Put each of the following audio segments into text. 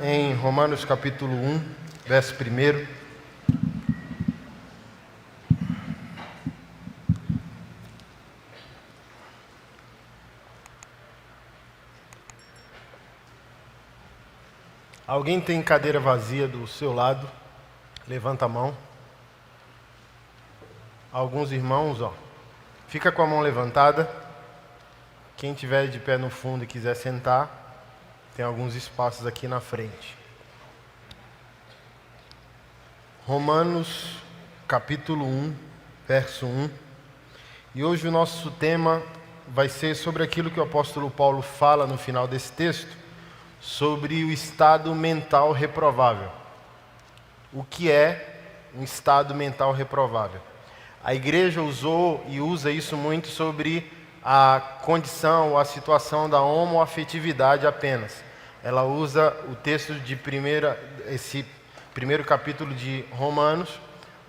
em Romanos capítulo 1, verso 1. Alguém tem cadeira vazia do seu lado? Levanta a mão. Alguns irmãos, fica com a mão levantada. Quem tiver de pé no fundo e quiser sentar, tem alguns espaços aqui na frente. Romanos capítulo 1, verso 1. E hoje o nosso tema vai ser sobre aquilo que o apóstolo Paulo fala no final desse texto, sobre o estado mental reprovável. O que é um estado mental reprovável? A igreja usou e usa isso muito sobre a condição ou a situação da homoafetividade apenas. Ela usa o texto de esse primeiro capítulo de Romanos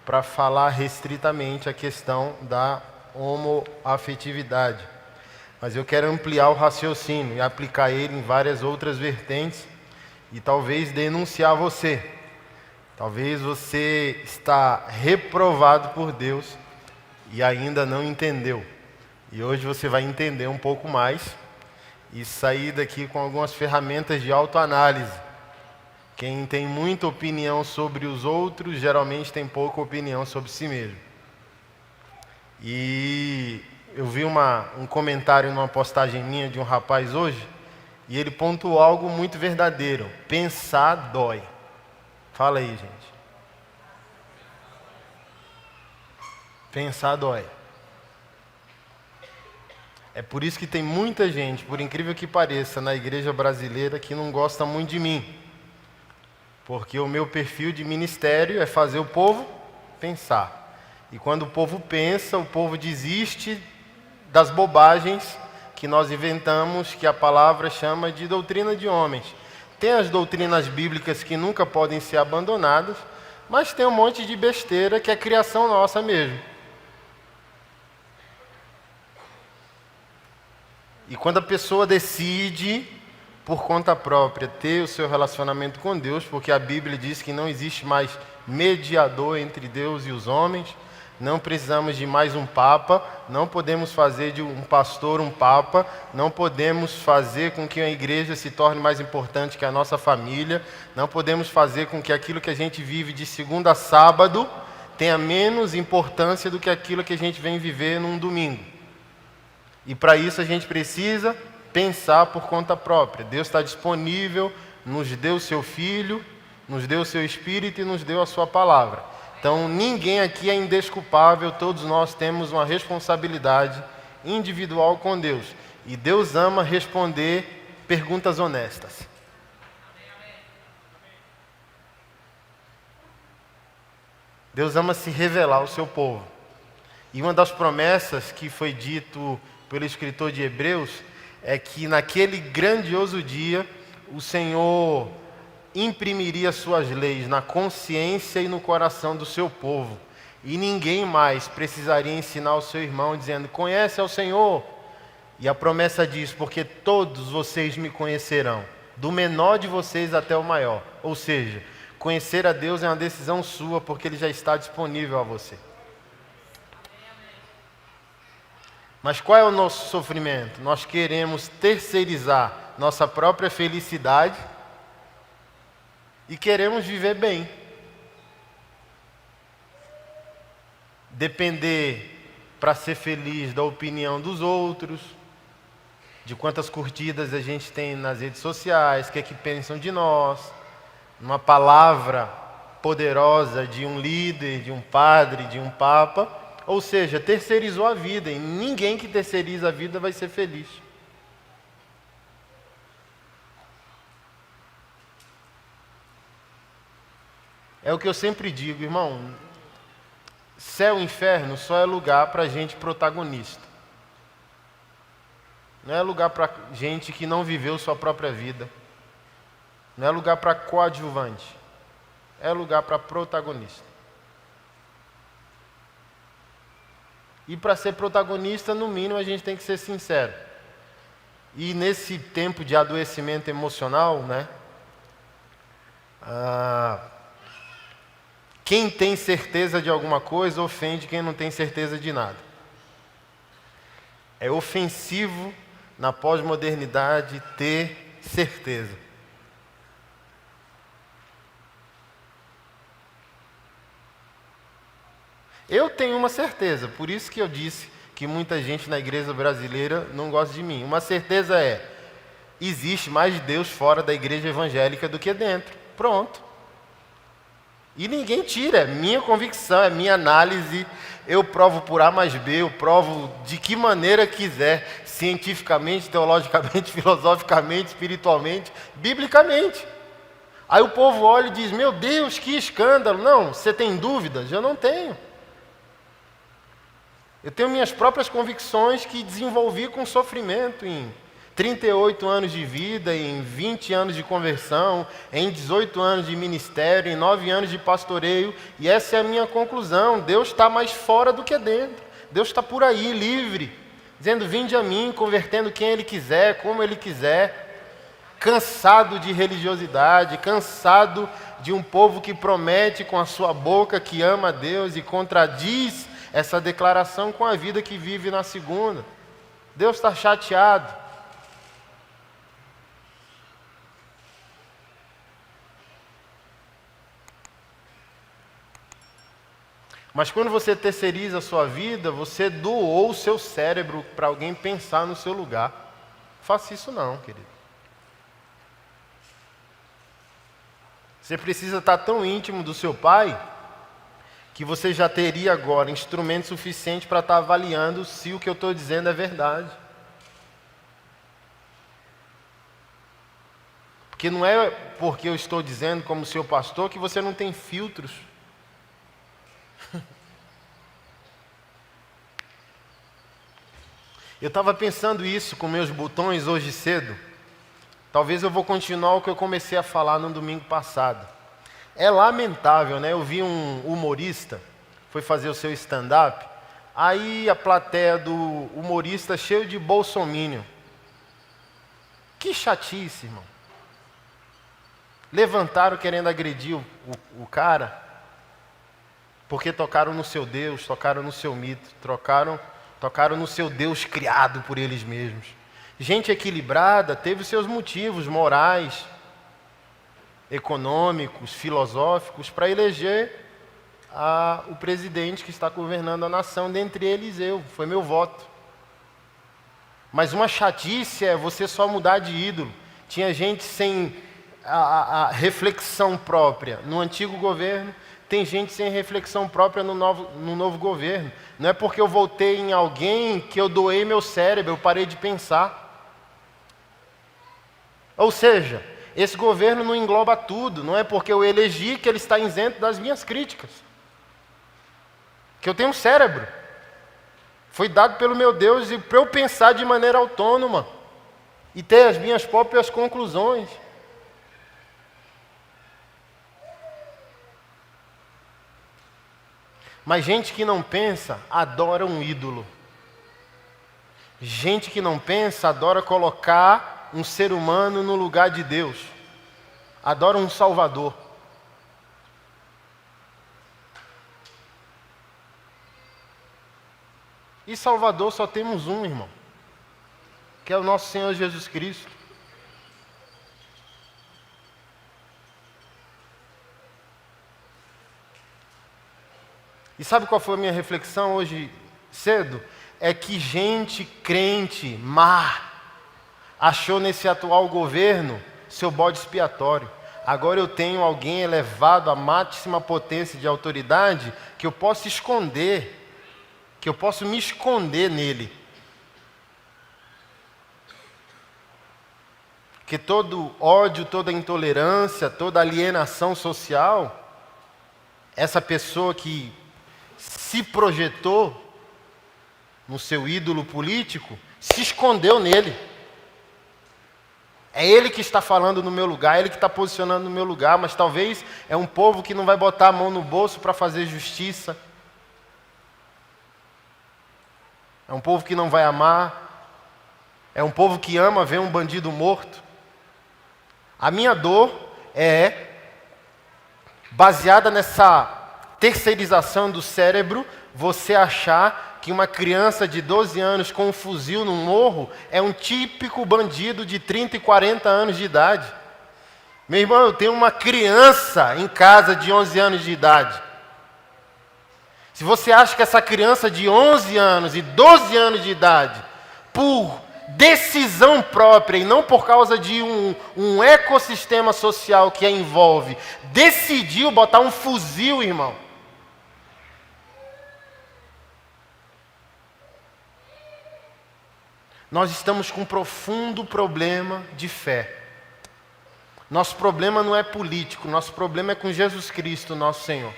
para falar restritamente a questão da homoafetividade. Mas eu quero ampliar o raciocínio e aplicar ele em várias outras vertentes e talvez denunciar você. Talvez você está reprovado por Deus e ainda não entendeu. E hoje você vai entender um pouco mais e sair daqui com algumas ferramentas de autoanálise. Quem tem muita opinião sobre os outros, geralmente tem pouca opinião sobre si mesmo. E eu vi um comentário numa postagem minha de um rapaz hoje, e ele pontuou algo muito verdadeiro. Pensar dói. Fala aí, gente. Pensar dói. É por isso que tem muita gente, por incrível que pareça, na igreja brasileira que não gosta muito de mim. Porque o meu perfil de ministério é fazer o povo pensar. E quando o povo pensa, o povo desiste das bobagens que nós inventamos, que a palavra chama de doutrina de homens. Tem as doutrinas bíblicas que nunca podem ser abandonadas, mas tem um monte de besteira que é criação nossa mesmo. E quando a pessoa decide, por conta própria, ter o seu relacionamento com Deus, porque a Bíblia diz que não existe mais mediador entre Deus e os homens, não precisamos de mais um papa, não podemos fazer de um pastor um papa, não podemos fazer com que a igreja se torne mais importante que a nossa família, não podemos fazer com que aquilo que a gente vive de segunda a sábado tenha menos importância do que aquilo que a gente vem viver num domingo. E para isso a gente precisa pensar por conta própria. Deus está disponível, nos deu o seu Filho, nos deu o seu Espírito e nos deu a sua palavra. Então ninguém aqui é indesculpável, todos nós temos uma responsabilidade individual com Deus. E Deus ama responder perguntas honestas. Deus ama se revelar ao seu povo. E uma das promessas que foi dito pelo escritor de Hebreus é que naquele grandioso dia o Senhor imprimiria suas leis na consciência e no coração do seu povo. E ninguém mais precisaria ensinar o seu irmão dizendo, conhece ao Senhor? E a promessa diz, porque todos vocês me conhecerão, do menor de vocês até o maior. Ou seja, conhecer a Deus é uma decisão sua, porque Ele já está disponível a você. Mas qual é o nosso sofrimento? Nós queremos terceirizar nossa própria felicidade e queremos viver bem. Depender para ser feliz da opinião dos outros, de quantas curtidas a gente tem nas redes sociais, o que é que pensam de nós, uma palavra poderosa de um líder, de um padre, de um papa. Ou seja, terceirizou a vida, e ninguém que terceiriza a vida vai ser feliz. É o que eu sempre digo, irmão, céu e inferno só é lugar para gente protagonista. Não é lugar para gente que não viveu sua própria vida. Não é lugar para coadjuvante. É lugar para protagonista. E para ser protagonista, no mínimo, a gente tem que ser sincero. E nesse tempo de adoecimento emocional, Quem tem certeza de alguma coisa ofende quem não tem certeza de nada. É ofensivo na pós-modernidade ter certeza. Eu tenho uma certeza, por isso que eu disse que muita gente na igreja brasileira não gosta de mim. Uma certeza é: existe mais Deus fora da igreja evangélica do que dentro. Pronto. E ninguém tira, é minha convicção, é minha análise. Eu provo por A mais B, eu provo de que maneira quiser, cientificamente, teologicamente, filosoficamente, espiritualmente, biblicamente. Aí o povo olha e diz: meu Deus, que escândalo. Não, você tem dúvidas? Eu não tenho. Eu tenho minhas próprias convicções que desenvolvi com sofrimento em 38 anos de vida, em 20 anos de conversão, em 18 anos de ministério, em 9 anos de pastoreio, e essa é a minha conclusão: Deus está mais fora do que dentro. Deus está por aí, livre, dizendo: vinde a mim, convertendo quem Ele quiser, como Ele quiser. Cansado de religiosidade, cansado de um povo que promete com a sua boca que ama a Deus e contradiz essa declaração com a vida que vive na segunda. Deus está chateado. Mas quando você terceiriza a sua vida, você doou o seu cérebro para alguém pensar no seu lugar. Faça isso não, querido. Você precisa estar tão íntimo do seu pai que você já teria agora instrumento suficiente para estar avaliando se o que eu estou dizendo é verdade. Porque não é porque eu estou dizendo como seu pastor que você não tem filtros. Eu estava pensando isso com meus botões hoje cedo. Talvez eu vou continuar o que eu comecei a falar no domingo passado. É lamentável, né? Eu vi um humorista, foi fazer o seu stand-up, aí a plateia do humorista cheio de bolsominion. Que chatice, irmão. Levantaram querendo agredir o cara, porque tocaram no seu Deus, tocaram no seu mito, tocaram no seu Deus criado por eles mesmos. Gente equilibrada teve seus motivos morais, econômicos, filosóficos, para eleger o presidente que está governando a nação, dentre eles eu, foi meu voto. Mas uma chatice é você só mudar de ídolo. Tinha gente sem a reflexão própria no antigo governo, tem gente sem reflexão própria no novo governo. Não é porque eu votei em alguém que eu doei meu cérebro, eu parei de pensar. Ou seja, esse governo não engloba tudo, não é porque eu elegi que ele está isento das minhas críticas. Que eu tenho um cérebro. Foi dado pelo meu Deus e para eu pensar de maneira autônoma e ter as minhas próprias conclusões. Mas gente que não pensa, adora um ídolo. Gente que não pensa, adora colocar um ser humano no lugar de Deus. Adora um salvador. E salvador só temos um, irmão, que é o nosso Senhor Jesus Cristo. E sabe qual foi a minha reflexão hoje cedo? É que gente crente, má, achou nesse atual governo seu bode expiatório. Agora eu tenho alguém elevado à máxima potência de autoridade que eu posso esconder, que eu posso me esconder nele. Que todo ódio, toda intolerância, toda alienação social, essa pessoa que se projetou no seu ídolo político, se escondeu nele. É ele que está falando no meu lugar, é ele que está posicionando no meu lugar, mas talvez é um povo que não vai botar a mão no bolso para fazer justiça. É um povo que não vai amar. É um povo que ama ver um bandido morto. A minha dor é baseada nessa terceirização do cérebro, você achar que uma criança de 12 anos com um fuzil no morro é um típico bandido de 30 e 40 anos de idade. Meu irmão, eu tenho uma criança em casa de 11 anos de idade. Se você acha que essa criança de 11 anos e 12 anos de idade, por decisão própria e não por causa de um ecossistema social que a envolve, decidiu botar um fuzil, irmão, nós estamos com um profundo problema de fé. Nosso problema não é político, nosso problema é com Jesus Cristo, nosso Senhor.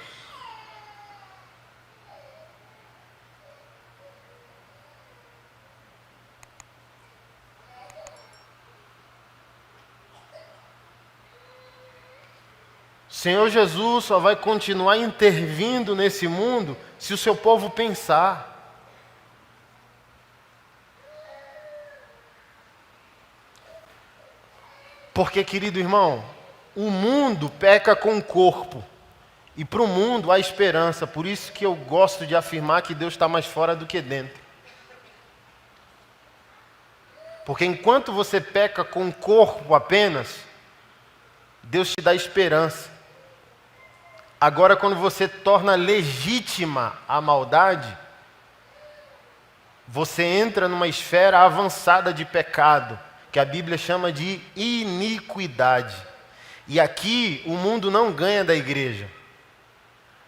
O Senhor Jesus só vai continuar intervindo nesse mundo se o seu povo pensar. Porque, querido irmão, o mundo peca com o corpo. E para o mundo há esperança. Por isso que eu gosto de afirmar que Deus está mais fora do que dentro. Porque enquanto você peca com o corpo apenas, Deus te dá esperança. Agora, quando você torna legítima a maldade, você entra numa esfera avançada de pecado, que a Bíblia chama de iniquidade. E aqui o mundo não ganha da igreja,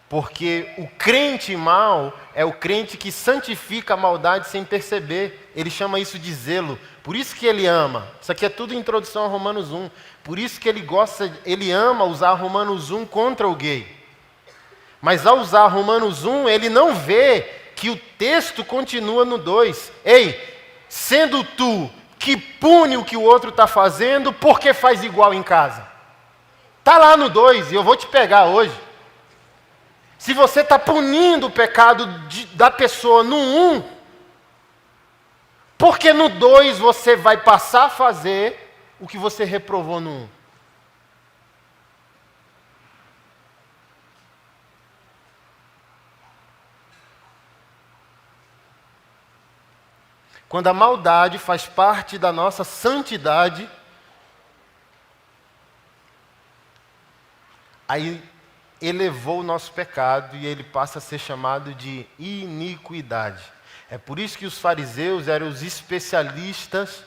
porque o crente mau é o crente que santifica a maldade sem perceber. Ele chama isso de zelo. Por isso que ele ama. Isso aqui é tudo introdução a Romanos 1. Por isso que ele ama usar Romanos 1 contra o gay. Mas ao usar Romanos 1, ele não vê que o texto continua no 2. Ei, sendo tu que pune o que o outro está fazendo, por que faz igual em casa? Está lá no 2, e eu vou te pegar hoje. Se você está punindo o pecado da pessoa no 1, por que no 2 você vai passar a fazer o que você reprovou no 1? Quando a maldade faz parte da nossa santidade, aí elevou o nosso pecado e ele passa a ser chamado de iniquidade. É por isso que os fariseus eram os especialistas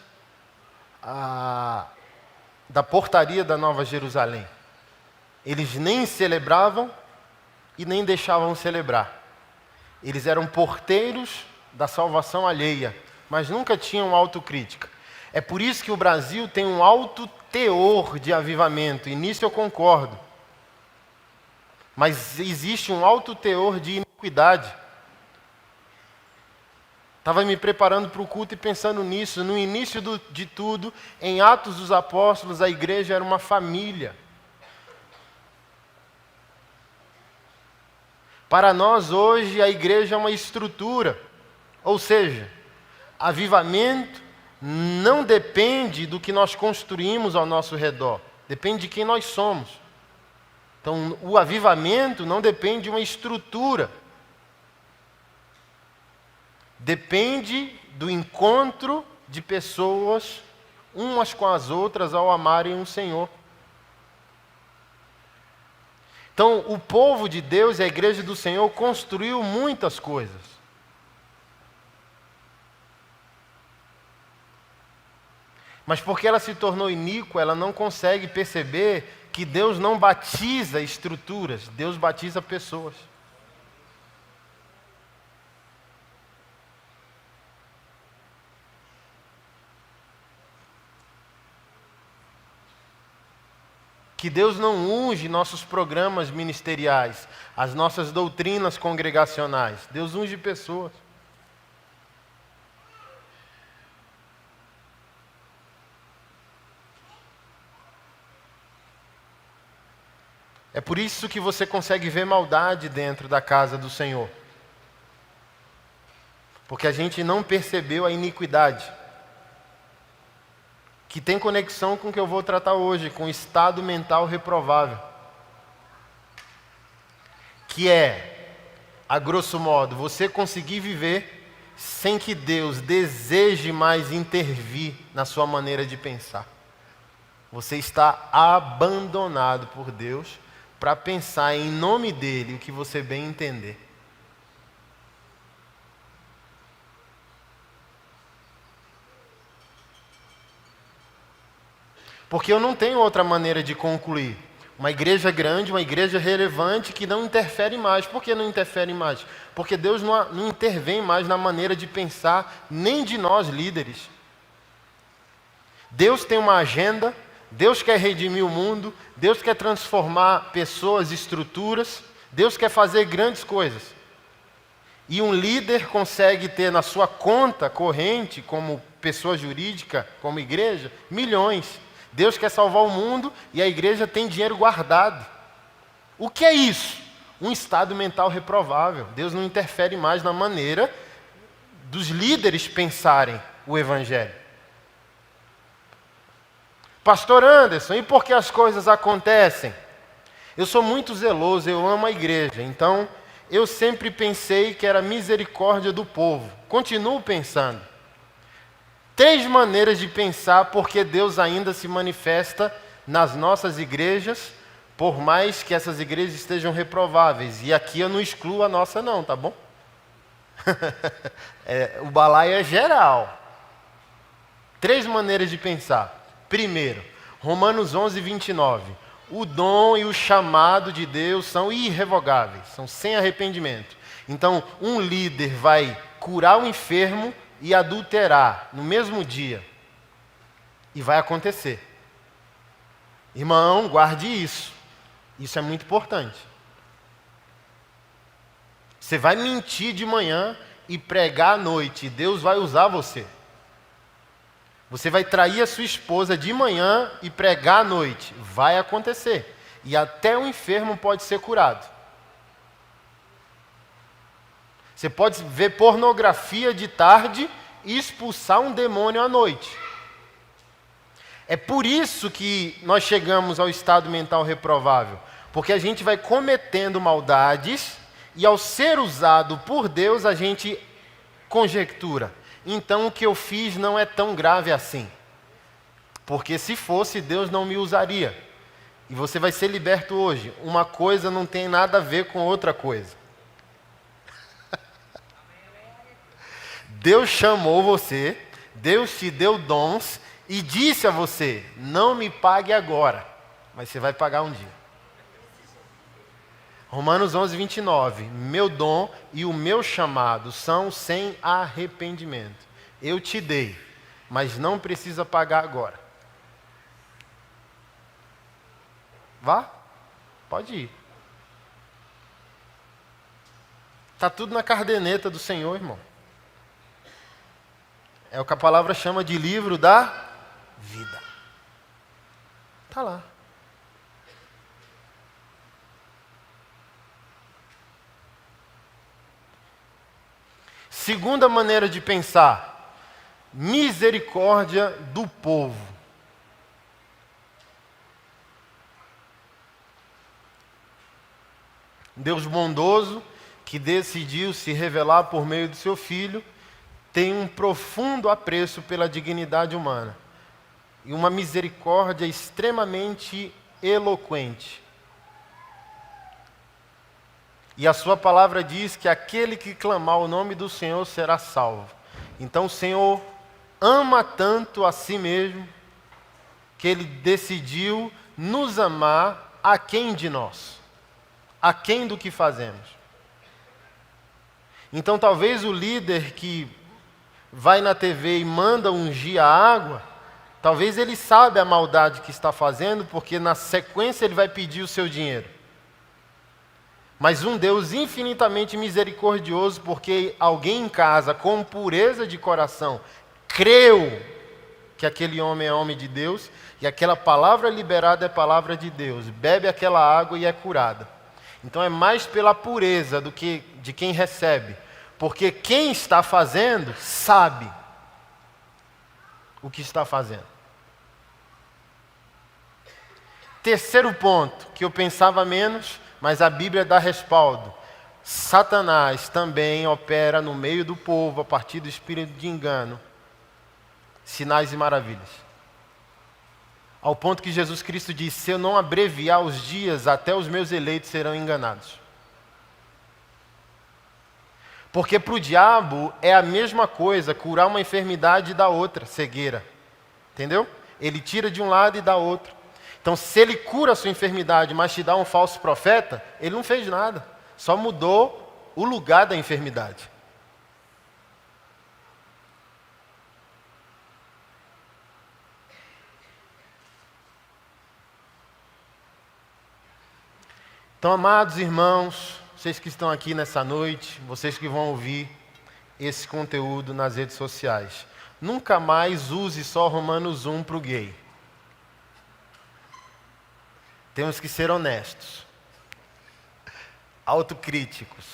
da portaria da Nova Jerusalém. Eles nem celebravam e nem deixavam celebrar. Eles eram porteiros da salvação alheia, mas nunca tinham autocrítica. É por isso que o Brasil tem um alto teor de avivamento, e nisso eu concordo. Mas existe um alto teor de iniquidade. Estava me preparando para o culto e pensando nisso. No início de tudo, em Atos dos Apóstolos, a igreja era uma família. Para nós hoje, a igreja é uma estrutura. Ou seja, avivamento não depende do que nós construímos ao nosso redor. Depende de quem nós somos. Então, o avivamento não depende de uma estrutura. Depende do encontro de pessoas umas com as outras ao amarem o Senhor. Então, o povo de Deus e a igreja do Senhor construiu muitas coisas. Mas porque ela se tornou iníqua, ela não consegue perceber que Deus não batiza estruturas, Deus batiza pessoas. Que Deus não unge nossos programas ministeriais, as nossas doutrinas congregacionais. Deus unge pessoas. É por isso que você consegue ver maldade dentro da casa do Senhor. Porque a gente não percebeu a iniquidade. Que tem conexão com o que eu vou tratar hoje, com o estado mental reprovável. que é, a grosso modo, você conseguir viver sem que Deus deseje mais intervir na sua maneira de pensar. Você está abandonado por Deus para pensar em nome dele o que você bem entender. Porque eu não tenho outra maneira de concluir. Uma igreja grande, uma igreja relevante que não interfere mais. Por que não interfere mais? Porque Deus não intervém mais na maneira de pensar nem de nós líderes. Deus tem uma agenda, Deus quer redimir o mundo, Deus quer transformar pessoas, estruturas, Deus quer fazer grandes coisas. E um líder consegue ter na sua conta corrente, como pessoa jurídica, como igreja, milhões. Deus quer salvar o mundo e a igreja tem dinheiro guardado. O que é isso? Um estado mental reprovável. Deus não interfere mais na maneira dos líderes pensarem o evangelho. Pastor Anderson, e por que as coisas acontecem? Eu sou muito zeloso, eu amo a igreja, então eu sempre pensei que era misericórdia do povo. Continuo pensando. 3 maneiras de pensar porque Deus ainda se manifesta nas nossas igrejas, por mais que essas igrejas estejam reprováveis. E aqui eu não excluo a nossa não, tá bom? O balaio é geral. 3 maneiras de pensar. Primeiro, Romanos 11, 29. O dom e o chamado de Deus são irrevogáveis, são sem arrependimento. Então, um líder vai curar o enfermo e adulterar no mesmo dia. E vai acontecer. Irmão, guarde isso. Isso é muito importante. Você vai mentir de manhã e pregar à noite. E Deus vai usar você. Você vai trair a sua esposa de manhã e pregar à noite. Vai acontecer. E até o enfermo pode ser curado. Você pode ver pornografia de tarde e expulsar um demônio à noite. É por isso que nós chegamos ao estado mental reprovável. Porque a gente vai cometendo maldades e ao ser usado por Deus a gente conjectura. Então o que eu fiz não é tão grave assim. Porque se fosse, Deus não me usaria. E você vai ser liberto hoje. Uma coisa não tem nada a ver com outra coisa. Deus chamou você, Deus te deu dons e disse a você, não me pague agora, mas você vai pagar um dia. Romanos 11, 29. Meu dom e o meu chamado são sem arrependimento. Eu te dei, mas não precisa pagar agora. Vá, pode ir. Está tudo na caderneta do Senhor, irmão. É o que a palavra chama de livro da vida. Está lá. Segunda maneira de pensar, misericórdia do povo. Deus bondoso, que decidiu se revelar por meio do seu Filho, tem um profundo apreço pela dignidade humana e uma misericórdia extremamente eloquente. E a sua palavra diz que aquele que clamar o nome do Senhor será salvo. Então o Senhor ama tanto a si mesmo que Ele decidiu nos amar aquém de nós, aquém do que fazemos. Então talvez o líder que vai na TV e manda ungir a água, talvez ele saiba a maldade que está fazendo, porque na sequência ele vai pedir o seu dinheiro. Mas um Deus infinitamente misericordioso, porque alguém em casa com pureza de coração creu que aquele homem é homem de Deus e aquela palavra liberada é palavra de Deus, bebe aquela água e é curada. Então é mais pela pureza do que de quem recebe, porque quem está fazendo sabe o que está fazendo. Terceiro ponto, que eu pensava menos, mas a Bíblia dá respaldo. Satanás também opera no meio do povo, a partir do espírito de engano, sinais e maravilhas. Ao ponto que Jesus Cristo disse: se eu não abreviar os dias, até os meus eleitos serão enganados. Porque para o diabo é a mesma coisa curar uma enfermidade e dar outra, cegueira. Entendeu? Ele tira de um lado e dá outro. Então, se ele cura a sua enfermidade, mas te dá um falso profeta, ele não fez nada. Só mudou o lugar da enfermidade. Então, amados irmãos, vocês que estão aqui nessa noite, vocês que vão ouvir esse conteúdo nas redes sociais, nunca mais use só Romanos 1 para o gay. Temos que ser honestos, autocríticos,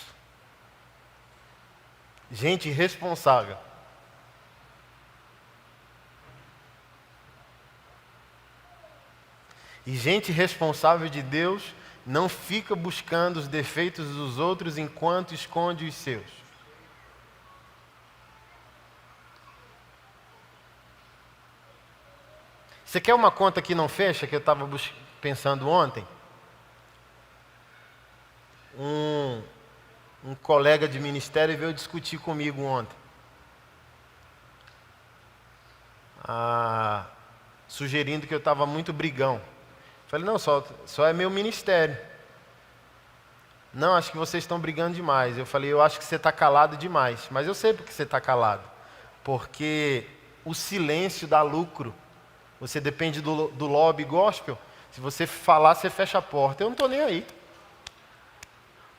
gente responsável. E gente responsável de Deus não fica buscando os defeitos dos outros enquanto esconde os seus. Você quer uma conta que não fecha, que eu estava pensando ontem? Um colega de ministério veio discutir comigo ontem. Sugerindo que eu estava muito brigão. Falei, não, só é meu ministério. Não, acho que vocês estão brigando demais. Eu falei, eu acho que você está calado demais. Mas eu sei porque você está calado. Porque o silêncio dá lucro. Você depende do lobby gospel. Se você falar, você fecha a porta. Eu não estou nem aí.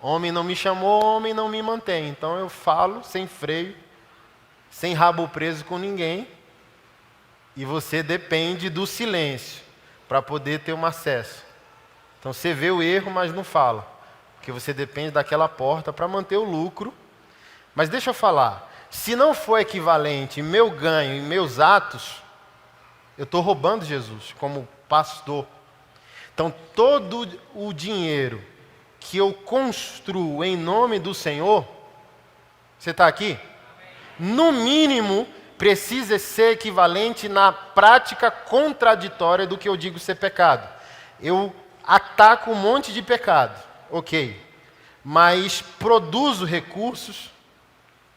Homem não me chamou, homem não me mantém. Então eu falo sem freio, sem rabo preso com ninguém. E você depende do silêncio para poder ter um acesso. Então você vê o erro, mas não fala. Porque você depende daquela porta para manter o lucro. Mas deixa eu falar. Se não for equivalente meu ganho e meus atos, eu estou roubando Jesus como pastor. Então todo o dinheiro que eu construo em nome do Senhor, você está aqui? No mínimo, precisa ser equivalente na prática contraditória do que eu digo ser pecado. Eu ataco um monte de pecado, ok, mas produzo recursos,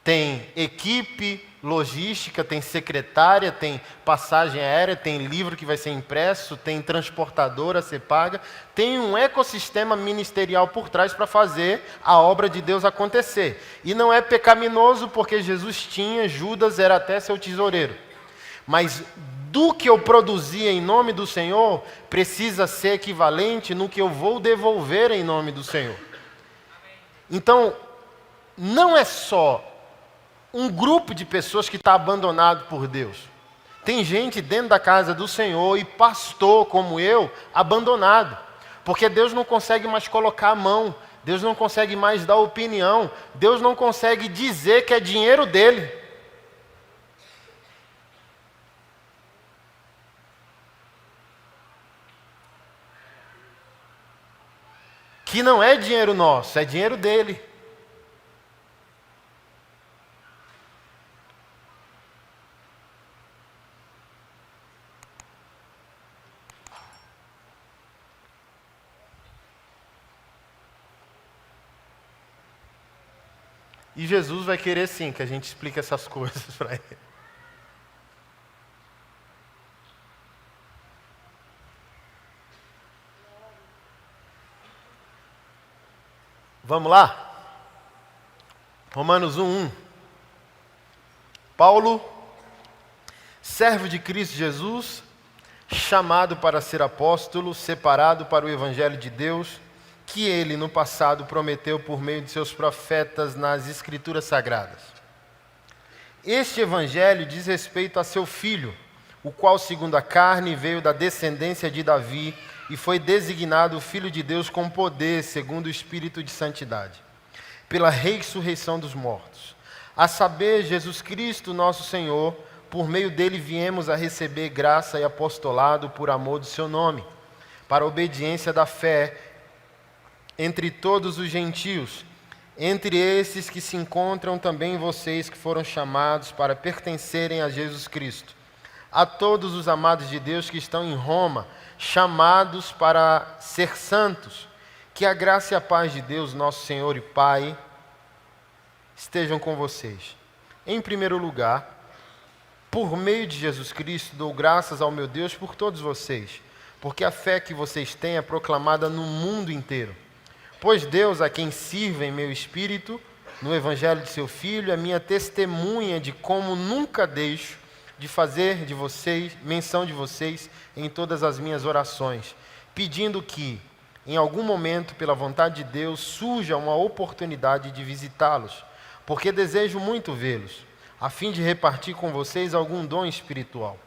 tem equipe, logística, tem secretária, tem passagem aérea, tem livro que vai ser impresso, tem transportadora a ser paga, tem um ecossistema ministerial por trás para fazer a obra de Deus acontecer. E não é pecaminoso porque Jesus tinha, Judas era até seu tesoureiro. Mas do que eu produzi em nome do Senhor, precisa ser equivalente no que eu vou devolver em nome do Senhor. Então, não é só um grupo de pessoas que está abandonado por Deus. Tem gente dentro da casa do Senhor e pastor como eu, abandonado. Porque Deus não consegue mais colocar a mão, Deus não consegue mais dar opinião, Deus não consegue dizer que é dinheiro dele. Que não é dinheiro nosso, é dinheiro dele. E Jesus vai querer sim que a gente explique essas coisas para ele. Vamos lá? Romanos 1:1. Paulo, servo de Cristo Jesus, chamado para ser apóstolo, separado para o evangelho de Deus, que ele no passado prometeu por meio de seus profetas nas Escrituras Sagradas. Este evangelho diz respeito a seu filho, o qual segundo a carne veio da descendência de Davi e foi designado Filho de Deus com poder, segundo o Espírito de Santidade, pela ressurreição dos mortos. A saber, Jesus Cristo, nosso Senhor, por meio dele viemos a receber graça e apostolado por amor do seu nome, para a obediência da fé entre todos os gentios, entre esses que se encontram também vocês que foram chamados para pertencerem a Jesus Cristo. A todos os amados de Deus que estão em Roma, chamados para ser santos, que a graça e a paz de Deus, nosso Senhor e Pai, estejam com vocês. Em primeiro lugar, por meio de Jesus Cristo, dou graças ao meu Deus por todos vocês, porque a fé que vocês têm é proclamada no mundo inteiro. Pois Deus, a quem sirvo em meu espírito, no Evangelho de seu Filho, é minha testemunha de como nunca deixo de fazer de vocês, menção de vocês em todas as minhas orações, pedindo que, em algum momento, pela vontade de Deus, surja uma oportunidade de visitá-los, porque desejo muito vê-los, a fim de repartir com vocês algum dom espiritual,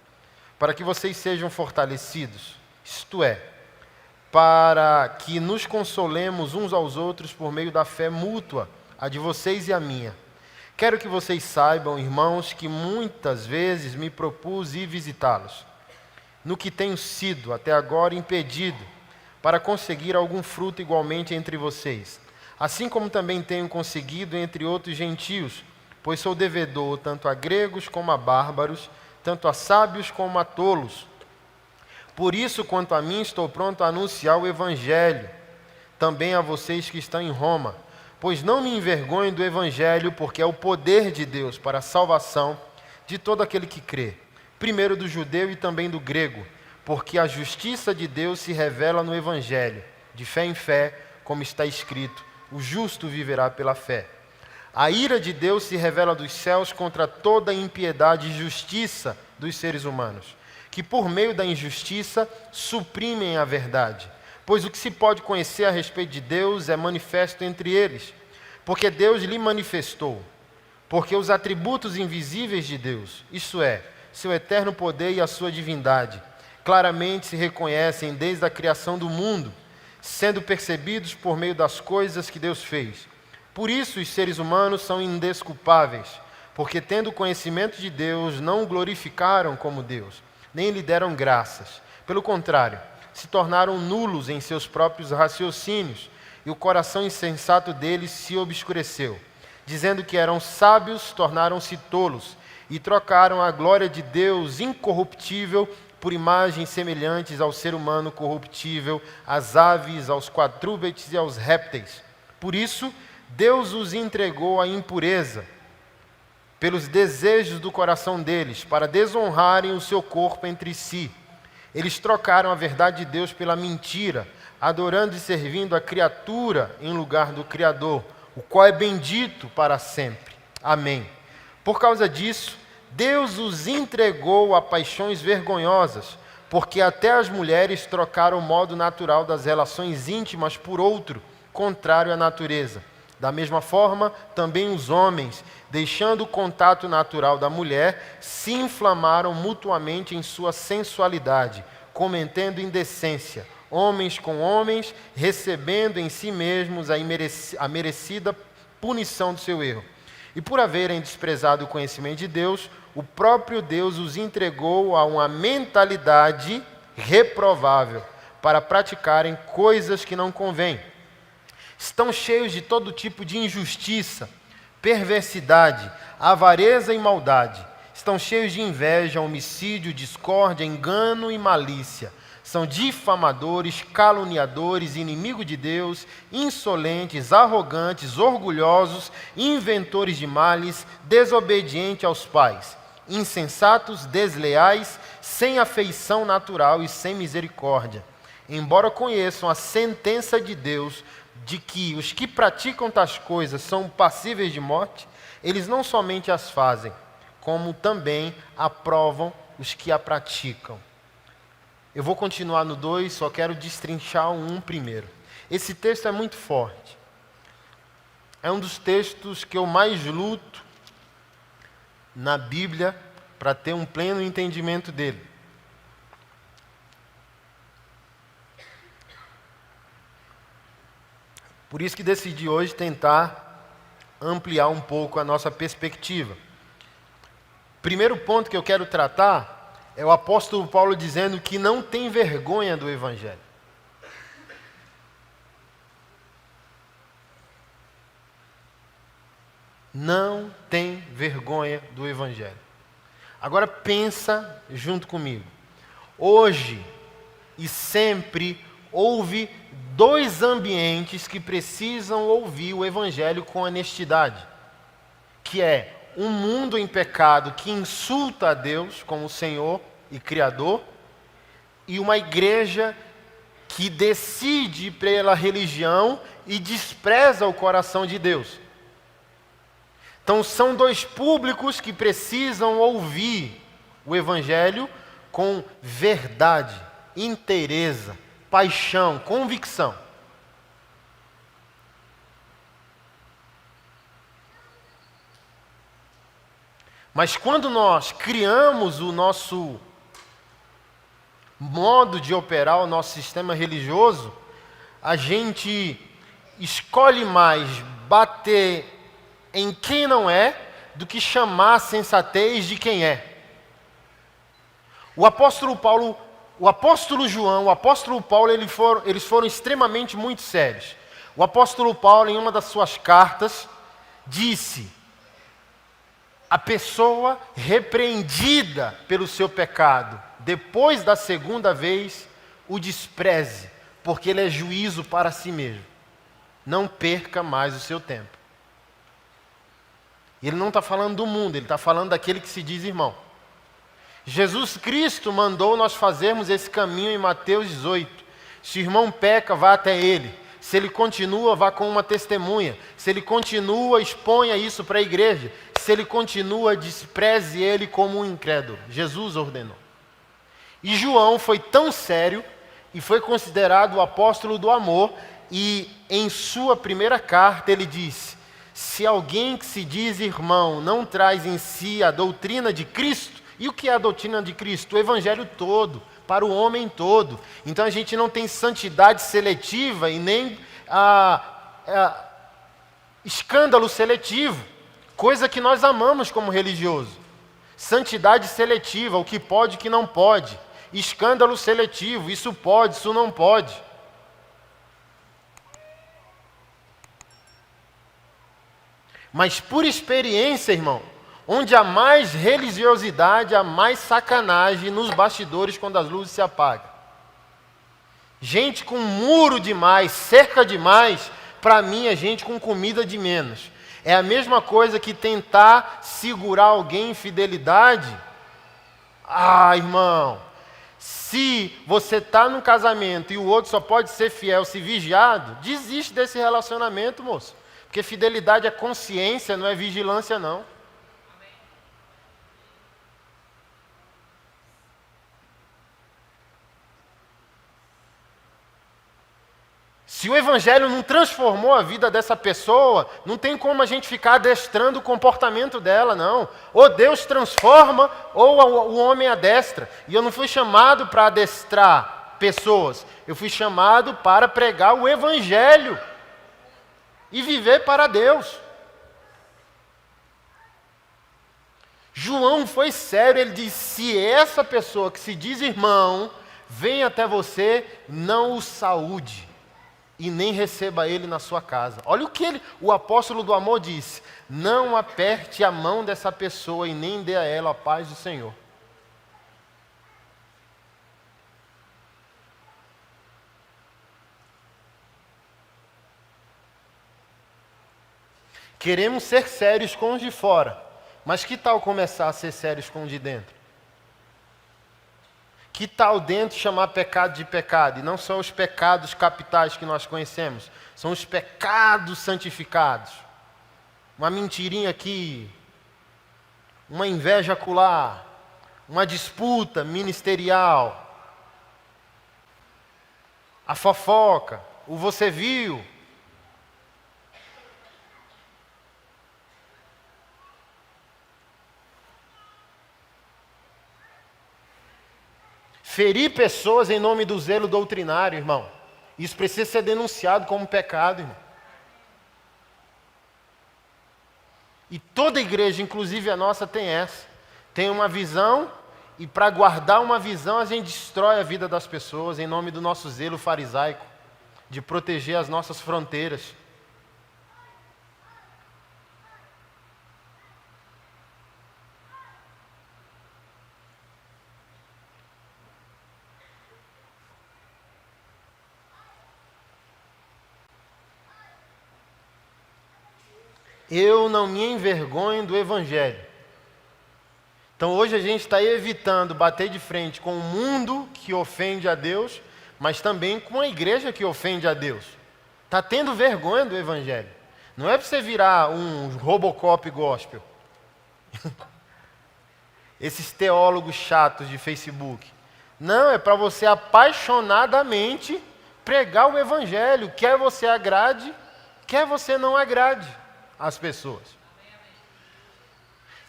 para que vocês sejam fortalecidos, isto é, para que nos consolemos uns aos outros por meio da fé mútua, a de vocês e a minha. Quero que vocês saibam, irmãos, que muitas vezes me propus ir visitá-los, no que tenho sido até agora impedido, para conseguir algum fruto igualmente entre vocês, assim como também tenho conseguido entre outros gentios, pois sou devedor tanto a gregos como a bárbaros, tanto a sábios como a tolos. Por isso, quanto a mim, estou pronto a anunciar o Evangelho, também a vocês que estão em Roma, pois não me envergonho do Evangelho, porque é o poder de Deus para a salvação de todo aquele que crê, primeiro do judeu e também do grego, porque a justiça de Deus se revela no Evangelho, de fé em fé, como está escrito, o justo viverá pela fé. A ira de Deus se revela dos céus contra toda a impiedade e justiça dos seres humanos, que por meio da injustiça suprimem a verdade. Pois o que se pode conhecer a respeito de Deus é manifesto entre eles, porque Deus lhe manifestou. Porque os atributos invisíveis de Deus, isto é, seu eterno poder e a sua divindade, claramente se reconhecem desde a criação do mundo, sendo percebidos por meio das coisas que Deus fez. Por isso os seres humanos são indesculpáveis, porque tendo conhecimento de Deus, não o glorificaram como Deus, nem lhe deram graças. Pelo contrário, se tornaram nulos em seus próprios raciocínios, e o coração insensato deles se obscureceu. Dizendo que eram sábios, tornaram-se tolos, e trocaram a glória de Deus incorruptível por imagens semelhantes ao ser humano corruptível, às aves, aos quadrúpedes e aos répteis. Por isso, Deus os entregou à impureza, pelos desejos do coração deles, para desonrarem o seu corpo entre si. Eles trocaram a verdade de Deus pela mentira, adorando e servindo a criatura em lugar do Criador, o qual é bendito para sempre. Amém. Por causa disso, Deus os entregou a paixões vergonhosas, porque até as mulheres trocaram o modo natural das relações íntimas por outro, contrário à natureza. Da mesma forma, também os homens, deixando o contato natural da mulher, se inflamaram mutuamente em sua sensualidade, cometendo indecência, homens com homens, recebendo em si mesmos a merecida punição do seu erro. E por haverem desprezado o conhecimento de Deus, o próprio Deus os entregou a uma mentalidade reprovável, para praticarem coisas que não convêm. Estão cheios de todo tipo de injustiça, perversidade, avareza e maldade. Estão cheios de inveja, homicídio, discórdia, engano e malícia. São difamadores, caluniadores, inimigos de Deus, insolentes, arrogantes, orgulhosos, inventores de males, desobedientes aos pais, insensatos, desleais, sem afeição natural e sem misericórdia. Embora conheçam a sentença de Deus, de que os que praticam tais coisas são passíveis de morte, eles não somente as fazem, como também aprovam os que a praticam. Eu vou continuar no 2, só quero destrinchar o 1 primeiro. Esse texto é muito forte. É um dos textos que eu mais luto na Bíblia para ter um pleno entendimento dele. Por isso que decidi hoje tentar ampliar um pouco a nossa perspectiva. Primeiro ponto que eu quero tratar é o apóstolo Paulo dizendo que não tem vergonha do Evangelho. Não tem vergonha do Evangelho. Agora pensa junto comigo. Hoje e sempre houve dois ambientes que precisam ouvir o Evangelho com honestidade, que é um mundo em pecado que insulta a Deus como Senhor e Criador, e uma igreja que decide pela religião e despreza o coração de Deus. Então são dois públicos que precisam ouvir o Evangelho com verdade, inteireza, paixão, convicção. Mas quando nós criamos o nosso modo de operar, o nosso sistema religioso, a gente escolhe mais bater em quem não é do que chamar a sensatez de quem é. O apóstolo Paulo, o apóstolo João, o apóstolo Paulo, eles foram extremamente muito sérios. O apóstolo Paulo, em uma das suas cartas, disse: a pessoa repreendida pelo seu pecado, depois da segunda vez, o despreze, porque ele é juízo para si mesmo. Não perca mais o seu tempo. E ele não está falando do mundo, ele está falando daquele que se diz irmão. Jesus Cristo mandou nós fazermos esse caminho em Mateus 18. Se o irmão peca, vá até ele. Se ele continua, vá com uma testemunha. Se ele continua, exponha isso para a igreja. Se ele continua, despreze ele como um incrédulo. Jesus ordenou. E João foi tão sério e foi considerado o apóstolo do amor, e em sua primeira carta ele disse: se alguém que se diz irmão não traz em si a doutrina de Cristo, e o que é a doutrina de Cristo? O evangelho todo, para o homem todo. Então a gente não tem santidade seletiva e nem escândalo seletivo, coisa que nós amamos como religioso. Santidade seletiva, o que pode e o que não pode. Escândalo seletivo, isso pode, isso não pode. Mas por experiência, irmão, onde há mais religiosidade, há mais sacanagem nos bastidores quando as luzes se apagam. Gente com muro demais, cerca demais, para mim é gente com comida de menos. É a mesma coisa que tentar segurar alguém em fidelidade. Ah, irmão, se você está num casamento e o outro só pode ser fiel se vigiado, desiste desse relacionamento, moço. Porque fidelidade é consciência, não é vigilância, não. Se o evangelho não transformou a vida dessa pessoa, não tem como a gente ficar adestrando o comportamento dela, não. Ou Deus transforma, ou o homem adestra. E eu não fui chamado para adestrar pessoas, eu fui chamado para pregar o evangelho e viver para Deus. João foi sério, ele disse: se essa pessoa que se diz irmão vem até você, não o saúde e nem receba ele na sua casa. Olha o que o apóstolo do amor disse: não aperte a mão dessa pessoa e nem dê a ela a paz do Senhor. Queremos ser sérios com os de fora, mas que tal começar a ser sérios com os de dentro? Que tal dentro chamar pecado de pecado? E não são os pecados capitais que nós conhecemos, são os pecados santificados. Uma mentirinha aqui, uma inveja acolá, uma disputa ministerial, a fofoca, o você viu. Ferir pessoas em nome do zelo doutrinário, irmão. Isso precisa ser denunciado como pecado, irmão. E toda igreja, inclusive a nossa, tem essa. Tem uma visão, e para guardar uma visão, a gente destrói a vida das pessoas em nome do nosso zelo farisaico, de proteger as nossas fronteiras. Eu não me envergonho do Evangelho. Então hoje a gente está evitando bater de frente com o mundo que ofende a Deus, mas também com a igreja que ofende a Deus. Está tendo vergonha do Evangelho. Não é para você virar um Robocop gospel. Esses teólogos chatos de Facebook. Não, é para você apaixonadamente pregar o Evangelho. Quer você agrade, quer você não agrade as pessoas.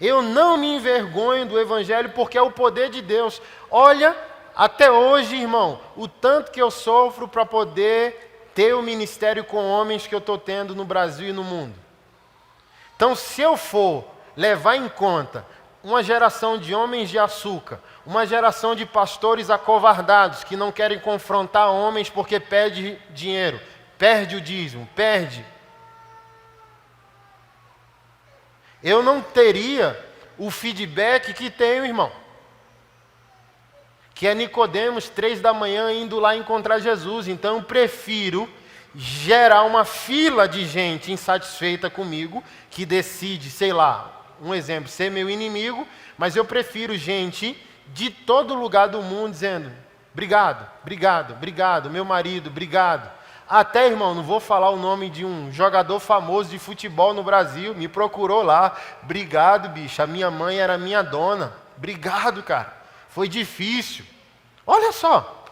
Eu não me envergonho do Evangelho porque é o poder de Deus. Olha, até hoje, irmão, o tanto que eu sofro para poder ter o ministério com homens que eu estou tendo no Brasil e no mundo. Então, se eu for levar em conta uma geração de homens de açúcar, uma geração de pastores acovardados que não querem confrontar homens porque pede dinheiro, perde o dízimo, perde. Eu não teria o feedback que tenho, irmão. Que é Nicodemos, 3 da manhã, indo lá encontrar Jesus. Então eu prefiro gerar uma fila de gente insatisfeita comigo, que decide, sei lá, um exemplo, ser meu inimigo, mas eu prefiro gente de todo lugar do mundo dizendo, obrigado, obrigado, obrigado, meu marido, obrigado. Até, irmão, não vou falar o nome de um jogador famoso de futebol no Brasil, me procurou lá. Obrigado, bicho, a minha mãe era minha dona. Obrigado, cara. Foi difícil. Olha só.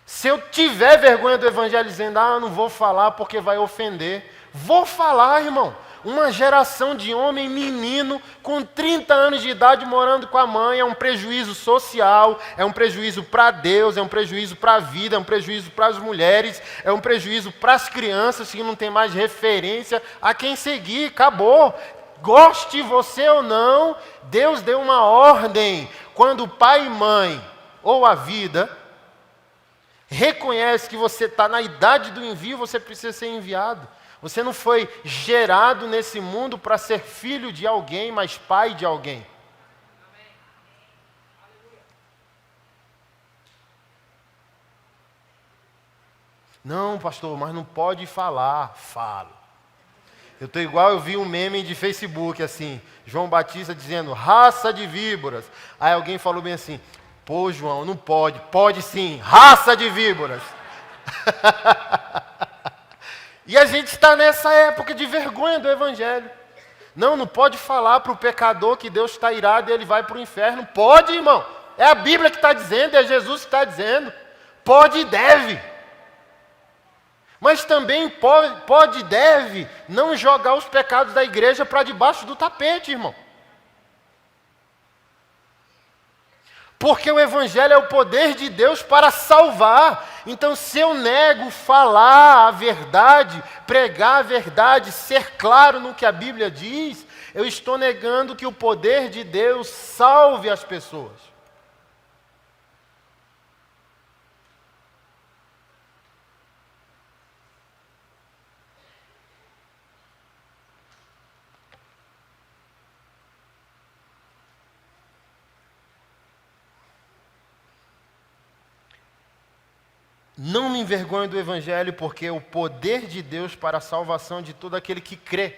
Se eu tiver vergonha do evangelho dizendo, eu não vou falar porque vai ofender. Vou falar, irmão. Uma geração de homem menino com 30 anos de idade morando com a mãe é um prejuízo social, é um prejuízo para Deus, é um prejuízo para a vida, é um prejuízo para as mulheres, é um prejuízo para as crianças que não tem mais referência a quem seguir, acabou. Goste você ou não, Deus deu uma ordem. Quando pai e mãe, ou a vida, reconhece que você está na idade do envio, você precisa ser enviado. Você não foi gerado nesse mundo para ser filho de alguém, mas pai de alguém. Não, pastor, mas não pode falar. Falo. Eu vi um meme de Facebook assim, João Batista dizendo, raça de víboras. Aí alguém falou bem assim, pô João, não pode. Pode sim, raça de víboras. E a gente está nessa época de vergonha do Evangelho. Não pode falar para o pecador que Deus está irado e ele vai para o inferno. Pode, irmão. É a Bíblia que está dizendo, é Jesus que está dizendo. Pode e deve. Mas também pode e deve não jogar os pecados da igreja para debaixo do tapete, irmão. Porque o Evangelho é o poder de Deus para salvar. Então, se eu nego falar a verdade, pregar a verdade, ser claro no que a Bíblia diz, eu estou negando que o poder de Deus salve as pessoas. Não me envergonho do Evangelho, porque é o poder de Deus para a salvação de todo aquele que crê.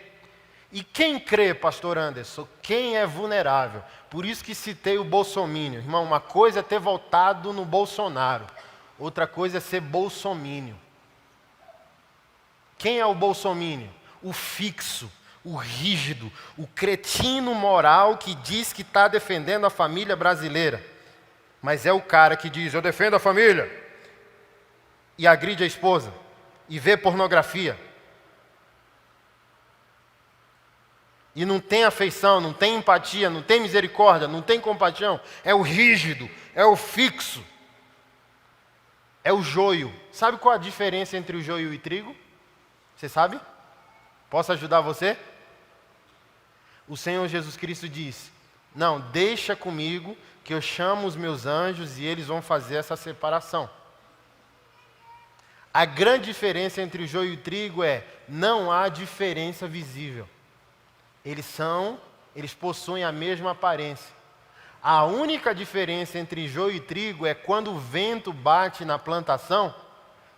E quem crê, pastor Anderson? Quem é vulnerável? Por isso que citei o bolsomínio. Irmão, uma coisa é ter votado no Bolsonaro, outra coisa é ser bolsomínio. Quem é o bolsomínio? O fixo, o rígido, o cretino moral que diz que está defendendo a família brasileira. Mas é o cara que diz, eu defendo a família. E agride a esposa, e vê pornografia, e não tem afeição, não tem empatia, não tem misericórdia, não tem compaixão, é o rígido, é o fixo, é o joio. Sabe qual a diferença entre o joio e o trigo? Você sabe? Posso ajudar você? O Senhor Jesus Cristo diz, não, deixa comigo que eu chamo os meus anjos e eles vão fazer essa separação. A grande diferença entre o joio e o trigo é, não há diferença visível. Eles possuem a mesma aparência. A única diferença entre joio e trigo é quando o vento bate na plantação,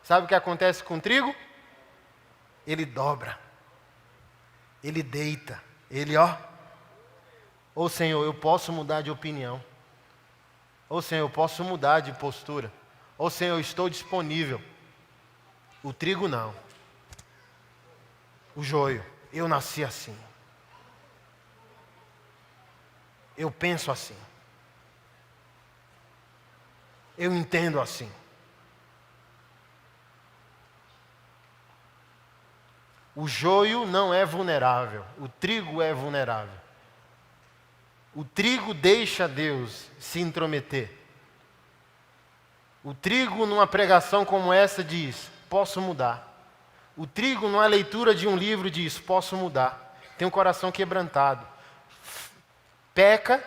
sabe o que acontece com o trigo? Ele dobra. Ele deita. Ele, ó. Ô Senhor, eu posso mudar de opinião. Ô Senhor, eu posso mudar de postura. Ô Senhor, eu estou disponível. O trigo não. O joio. Eu nasci assim. Eu penso assim. Eu entendo assim. O joio não é vulnerável. O trigo é vulnerável. O trigo deixa Deus se intrometer. O trigo numa pregação como essa diz, posso mudar. O trigo numa leitura de um livro diz, posso mudar. Tem um coração quebrantado. Peca,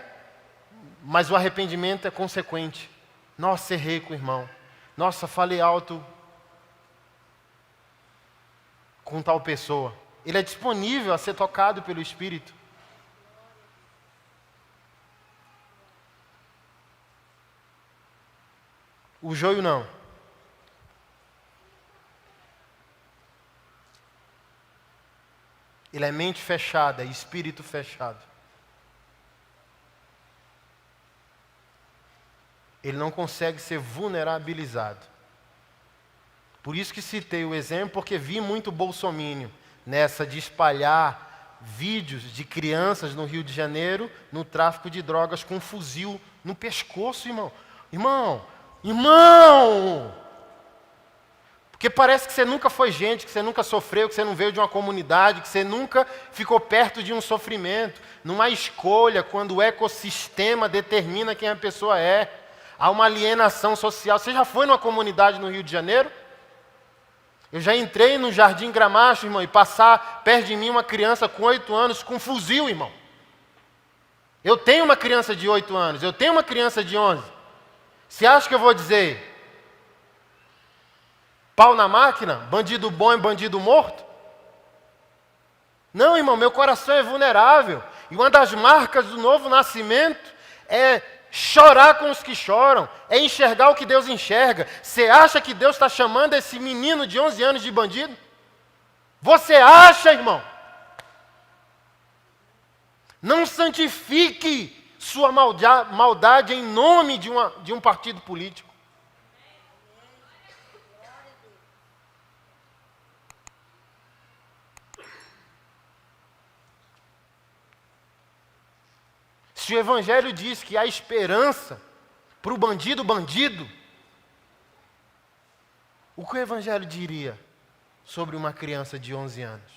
mas o arrependimento é consequente. Nossa, errei com o irmão. Nossa, falei alto com tal pessoa. Ele é disponível a ser tocado pelo Espírito. O joio não. Ele é mente fechada, espírito fechado. Ele não consegue ser vulnerabilizado. Por isso que citei o exemplo, porque vi muito bolsomínio nessa de espalhar vídeos de crianças no Rio de Janeiro no tráfico de drogas com um fuzil no pescoço, irmão. Irmão! Porque parece que você nunca foi gente, que você nunca sofreu, que você não veio de uma comunidade, que você nunca ficou perto de um sofrimento. Numa escolha, quando o ecossistema determina quem a pessoa é. Há uma alienação social. Você já foi numa comunidade no Rio de Janeiro? Eu já entrei no Jardim Gramacho, irmão, e passar perto de mim uma criança com 8 anos com um fuzil, irmão. Eu tenho uma criança de 8 anos, eu tenho uma criança de 11. Você acha que eu vou dizer pau na máquina, bandido bom e bandido morto? Não, irmão, meu coração é vulnerável. E uma das marcas do novo nascimento é chorar com os que choram, é enxergar o que Deus enxerga. Você acha que Deus está chamando esse menino de 11 anos de bandido? Você acha, irmão? Não santifique sua maldade em nome de um partido político. Se o Evangelho diz que há esperança para o bandido, o que o Evangelho diria sobre uma criança de 11 anos?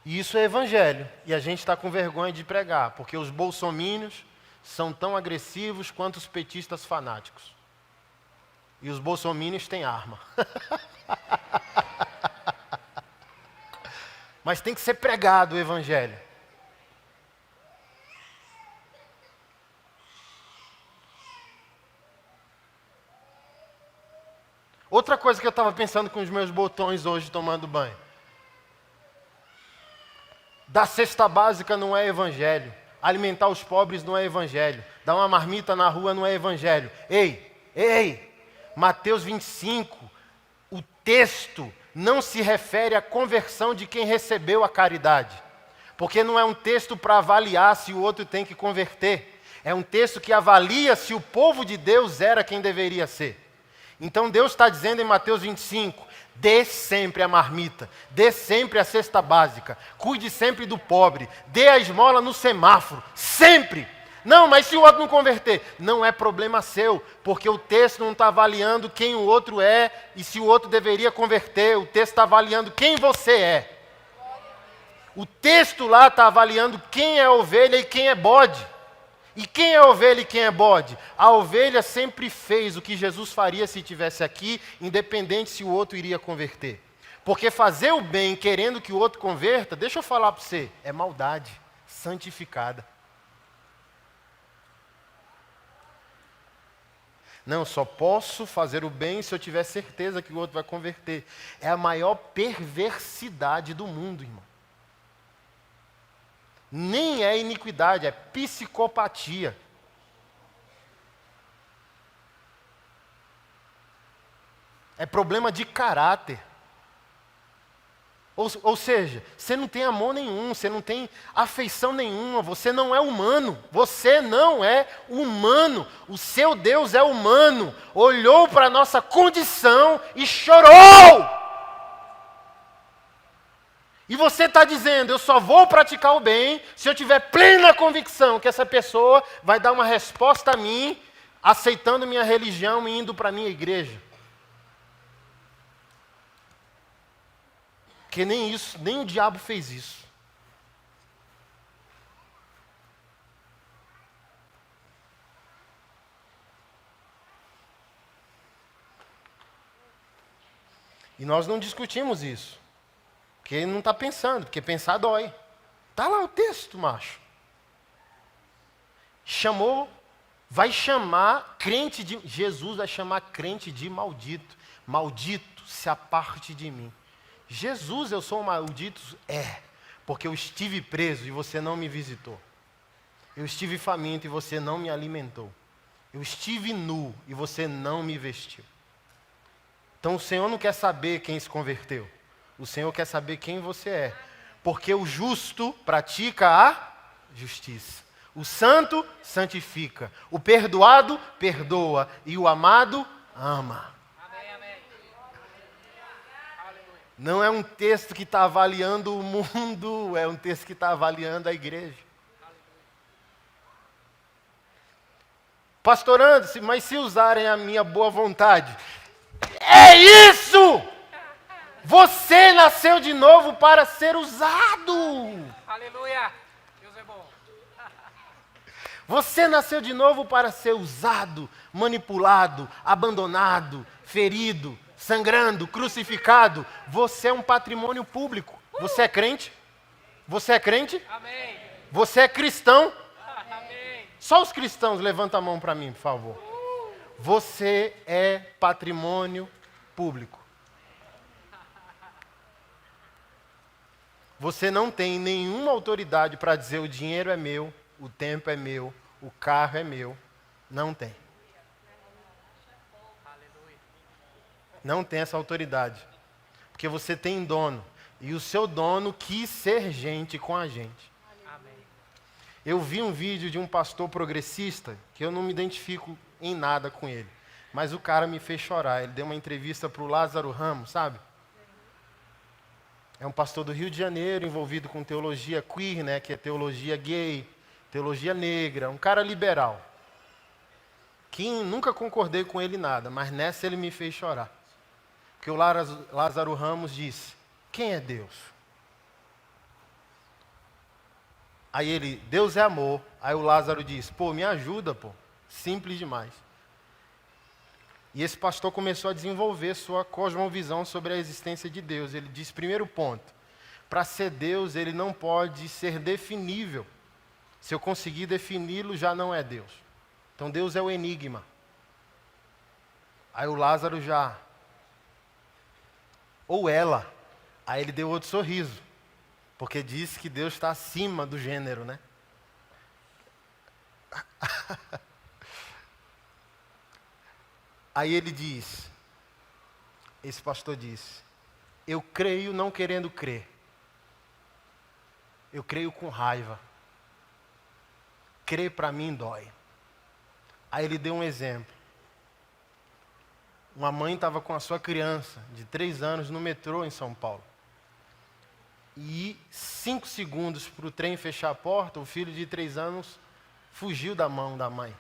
E isso é Evangelho, e a gente está com vergonha de pregar, porque os bolsomínios são tão agressivos quanto os petistas fanáticos. E os bolsomínios têm arma. Mas tem que ser pregado o Evangelho. Outra coisa que eu estava pensando com os meus botões hoje tomando banho. Dar cesta básica não é Evangelho. Alimentar os pobres não é Evangelho. Dar uma marmita na rua não é Evangelho. Ei! Mateus 25, o texto não se refere à conversão de quem recebeu a caridade. Porque não é um texto para avaliar se o outro tem que converter. É um texto que avalia se o povo de Deus era quem deveria ser. Então Deus está dizendo em Mateus 25, dê sempre a marmita, dê sempre a cesta básica, cuide sempre do pobre, dê a esmola no semáforo, sempre! Não, mas se o outro não converter, não é problema seu, porque o texto não está avaliando quem o outro é e se o outro deveria converter, o texto está avaliando quem você é. O texto lá está avaliando quem é ovelha e quem é bode. E quem é ovelha e quem é bode? A ovelha sempre fez o que Jesus faria se estivesse aqui, independente se o outro iria converter. Porque fazer o bem querendo que o outro converta, deixa eu falar para você, é maldade santificada. Não, só posso fazer o bem se eu tiver certeza que o outro vai converter. É a maior perversidade do mundo, irmão. Nem é iniquidade, é psicopatia. É problema de caráter. Ou seja, você não tem amor nenhum, você não tem afeição nenhuma, você não é humano. Você não é humano. O seu Deus é humano. Olhou para a nossa condição e chorou. E você está dizendo, eu só vou praticar o bem se eu tiver plena convicção que essa pessoa vai dar uma resposta a mim, aceitando minha religião e indo para a minha igreja. Porque nem isso, nem o diabo fez isso. E nós não discutimos isso. Porque ele não está pensando, porque pensar dói. Está lá o texto, macho. Vai chamar crente de... Jesus vai chamar crente de maldito. Maldito, se aparte de mim. Jesus, eu sou um maldito? Porque eu estive preso e você não me visitou. Eu estive faminto e você não me alimentou. Eu estive nu e você não me vestiu. Então o Senhor não quer saber quem se converteu. O Senhor quer saber quem você é. Porque o justo pratica a justiça. O santo santifica. O perdoado perdoa. E o amado ama. Não é um texto que está avaliando o mundo, é um texto que está avaliando a igreja. Pastorando, mas se usarem a minha boa vontade. É isso! Você nasceu de novo para ser usado. Aleluia! Deus é bom. Você nasceu de novo para ser usado, manipulado, abandonado, ferido, sangrando, crucificado. Você é um patrimônio público. Você é crente? Você é crente? Amém. Você é cristão? Amém. Só os cristãos, levanta a mão para mim, por favor. Você é patrimônio público. Você não tem nenhuma autoridade para dizer o dinheiro é meu, o tempo é meu, o carro é meu. Não tem. Não tem essa autoridade. Porque você tem dono. E o seu dono quis ser gente com a gente. Amém. Eu vi um vídeo de um pastor progressista, que eu não me identifico em nada com ele. Mas o cara me fez chorar. Ele deu uma entrevista para o Lázaro Ramos, sabe? É um pastor do Rio de Janeiro, envolvido com teologia queer, né, que é teologia gay, teologia negra, um cara liberal. Que nunca concordei com ele nada, mas nessa ele me fez chorar. Porque o Lázaro Ramos disse, quem é Deus? Aí ele, Deus é amor. Aí o Lázaro disse, me ajuda, simples demais. E esse pastor começou a desenvolver sua cosmovisão sobre a existência de Deus. Ele disse, primeiro ponto, para ser Deus, ele não pode ser definível. Se eu conseguir defini-lo, já não é Deus. Então Deus é o enigma. Aí o Lázaro já... Ou ela. Aí ele deu outro sorriso. Porque disse que Deus está acima do gênero, né? Aí ele diz, esse pastor disse, eu creio não querendo crer. Eu creio com raiva. Crer para mim dói. Aí ele deu um exemplo. Uma mãe estava com a sua criança de 3 anos no metrô em São Paulo. E 5 segundos para o trem fechar a porta, o filho de 3 anos fugiu da mão da mãe.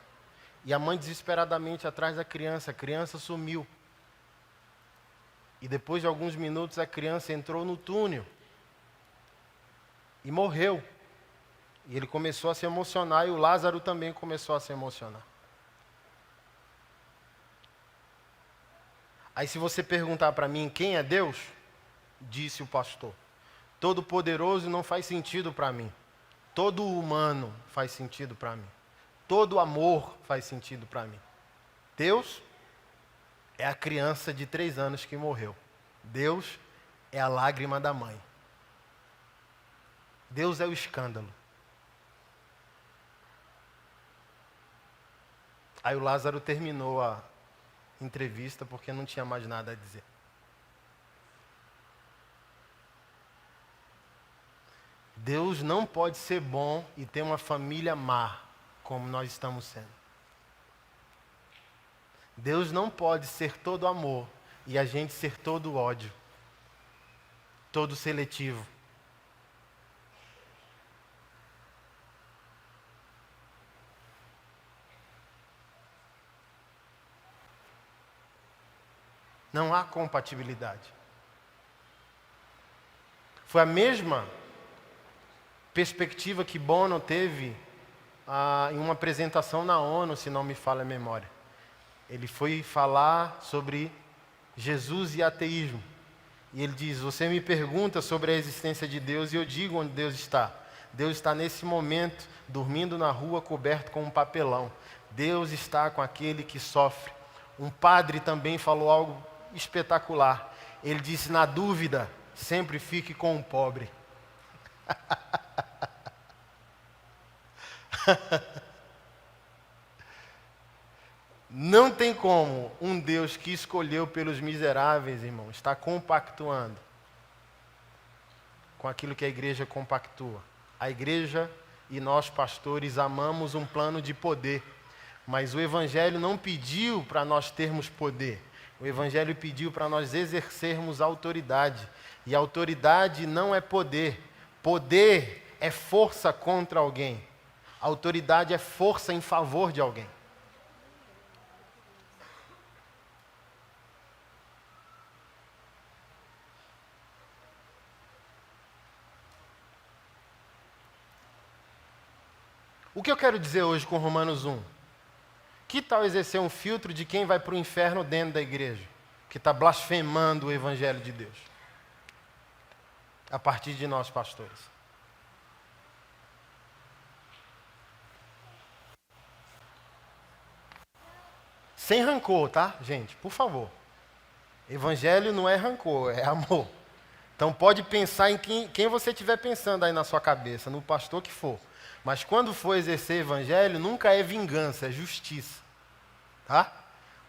E a mãe desesperadamente atrás da criança, a criança sumiu. E depois de alguns minutos a criança entrou no túnel. E morreu. E ele começou a se emocionar e o Lázaro também começou a se emocionar. Aí se você perguntar para mim quem é Deus, disse o pastor, todo-poderoso não faz sentido para mim. Todo humano faz sentido para mim. Todo amor faz sentido para mim. Deus é a criança de 3 anos que morreu. Deus é a lágrima da mãe. Deus é o escândalo. Aí o Lázaro terminou a entrevista porque não tinha mais nada a dizer. Deus não pode ser bom e ter uma família má, como nós estamos sendo. Deus não pode ser todo amor e a gente ser todo ódio, todo seletivo. Não há compatibilidade. Foi a mesma perspectiva que Bono teve em uma apresentação na ONU, se não me falha a memória. Ele foi falar sobre Jesus e ateísmo. E ele diz: você me pergunta sobre a existência de Deus e eu digo onde Deus está. Deus está nesse momento, dormindo na rua, coberto com um papelão. Deus está com aquele que sofre. Um padre também falou algo espetacular. Ele disse: na dúvida, sempre fique com o pobre. Não tem como um Deus que escolheu pelos miseráveis, irmão, estar compactuando com aquilo que a igreja compactua. A igreja e nós, pastores, amamos um plano de poder, mas o Evangelho não pediu para nós termos poder. O Evangelho pediu para nós exercermos autoridade. E autoridade não é poder. Poder é força contra alguém. Autoridade é força em favor de alguém. O que eu quero dizer hoje com Romanos 1? Que tal exercer um filtro de quem vai para o inferno dentro da igreja, que está blasfemando o Evangelho de Deus, a partir de nós, pastores? Sem rancor, tá, gente? Por favor. Evangelho não é rancor, é amor. Então pode pensar em quem você estiver pensando aí na sua cabeça, no pastor que for. Mas quando for exercer evangelho, nunca é vingança, é justiça. Tá?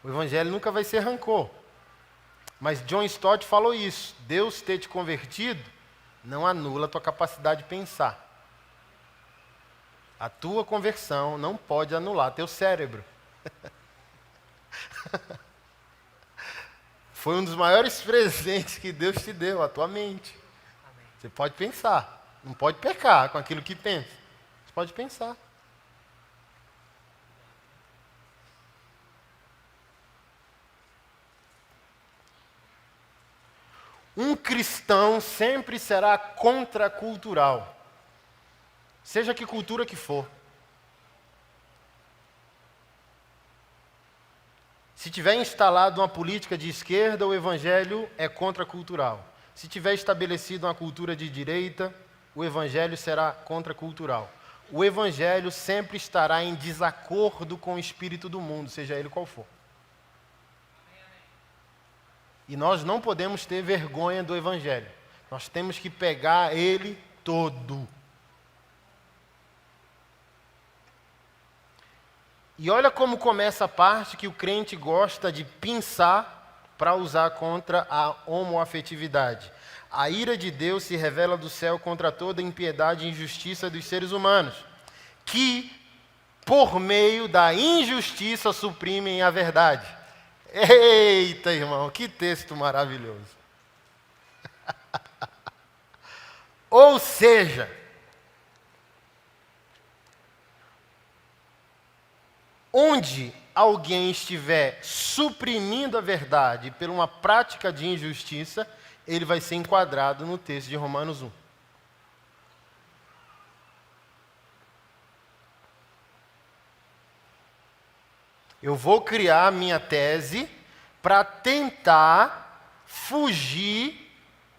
O evangelho nunca vai ser rancor. Mas John Stott falou isso. Deus ter te convertido não anula a tua capacidade de pensar. A tua conversão não pode anular teu cérebro. Foi um dos maiores presentes que Deus te deu, a tua mente. Você pode pensar, não pode pecar com aquilo que pensa. Você pode pensar. Um cristão sempre será contracultural, seja que cultura que for. Se tiver instalado uma política de esquerda, o evangelho é contracultural. Se tiver estabelecido uma cultura de direita, o evangelho será contracultural. O evangelho sempre estará em desacordo com o espírito do mundo, seja ele qual for. E nós não podemos ter vergonha do evangelho. Nós temos que pegar ele todo. E olha como começa a parte que o crente gosta de pinçar para usar contra a homoafetividade. A ira de Deus se revela do céu contra toda impiedade e injustiça dos seres humanos, que, por meio da injustiça, suprimem a verdade. Eita, irmão, que texto maravilhoso. Ou seja, onde alguém estiver suprimindo a verdade por uma prática de injustiça, ele vai ser enquadrado no texto de Romanos 1. Eu vou criar a minha tese para tentar fugir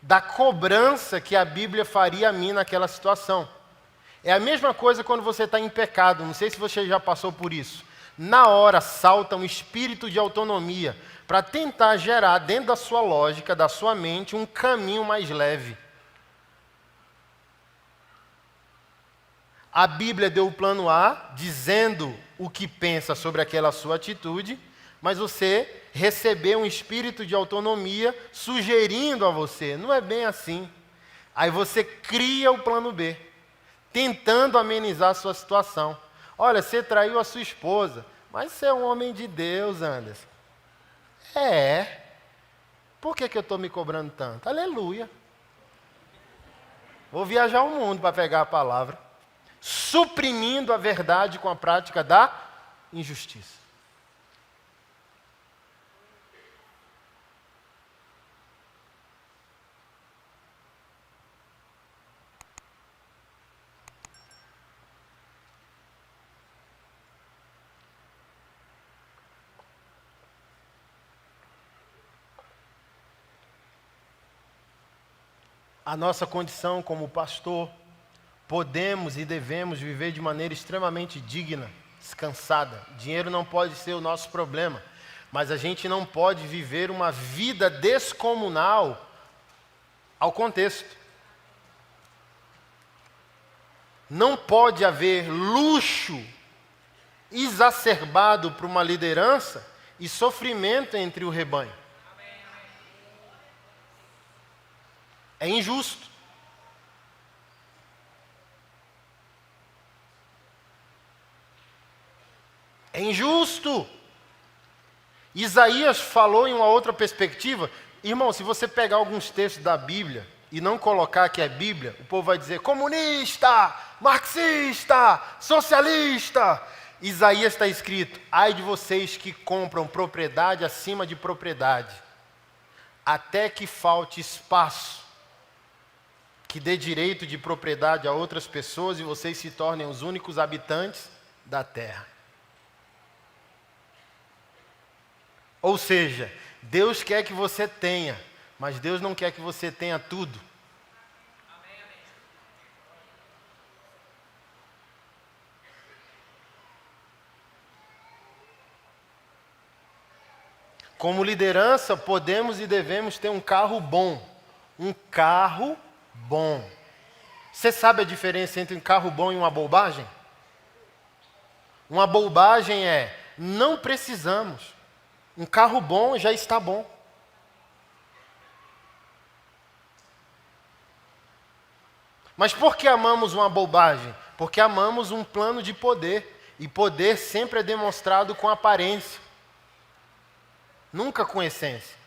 da cobrança que a Bíblia faria a mim naquela situação. É a mesma coisa quando você está em pecado, não sei se você já passou por isso. Na hora salta um espírito de autonomia para tentar gerar dentro da sua lógica, da sua mente, um caminho mais leve. A Bíblia deu o plano A, dizendo o que pensa sobre aquela sua atitude, mas você recebeu um espírito de autonomia sugerindo a você. Não é bem assim. Aí você cria o plano B, tentando amenizar a sua situação. Olha, você traiu a sua esposa, mas você é um homem de Deus, Anderson. É. Por que eu estou me cobrando tanto? Aleluia. Vou viajar o mundo para pegar a palavra. Suprimindo a verdade com a prática da injustiça. A nossa condição como pastor, podemos e devemos viver de maneira extremamente digna, descansada. Dinheiro não pode ser o nosso problema, mas a gente não pode viver uma vida descomunal ao contexto. Não pode haver luxo exacerbado para uma liderança e sofrimento entre o rebanho. É injusto. É injusto. Isaías falou em uma outra perspectiva. Irmão, se você pegar alguns textos da Bíblia e não colocar que é Bíblia, o povo vai dizer comunista, marxista, socialista. Isaías está escrito: ai de vocês que compram propriedade acima de propriedade, até que falte espaço que dê direito de propriedade a outras pessoas e vocês se tornem os únicos habitantes da terra. Ou seja, Deus quer que você tenha, mas Deus não quer que você tenha tudo. Como liderança, podemos e devemos ter um carro bom. Um carro bom. Você sabe a diferença entre um carro bom e uma bobagem? Uma bobagem é, não precisamos. Um carro bom já está bom. Mas por que amamos uma bobagem? Porque amamos um plano de poder. E poder sempre é demonstrado com aparência. Nunca com essência.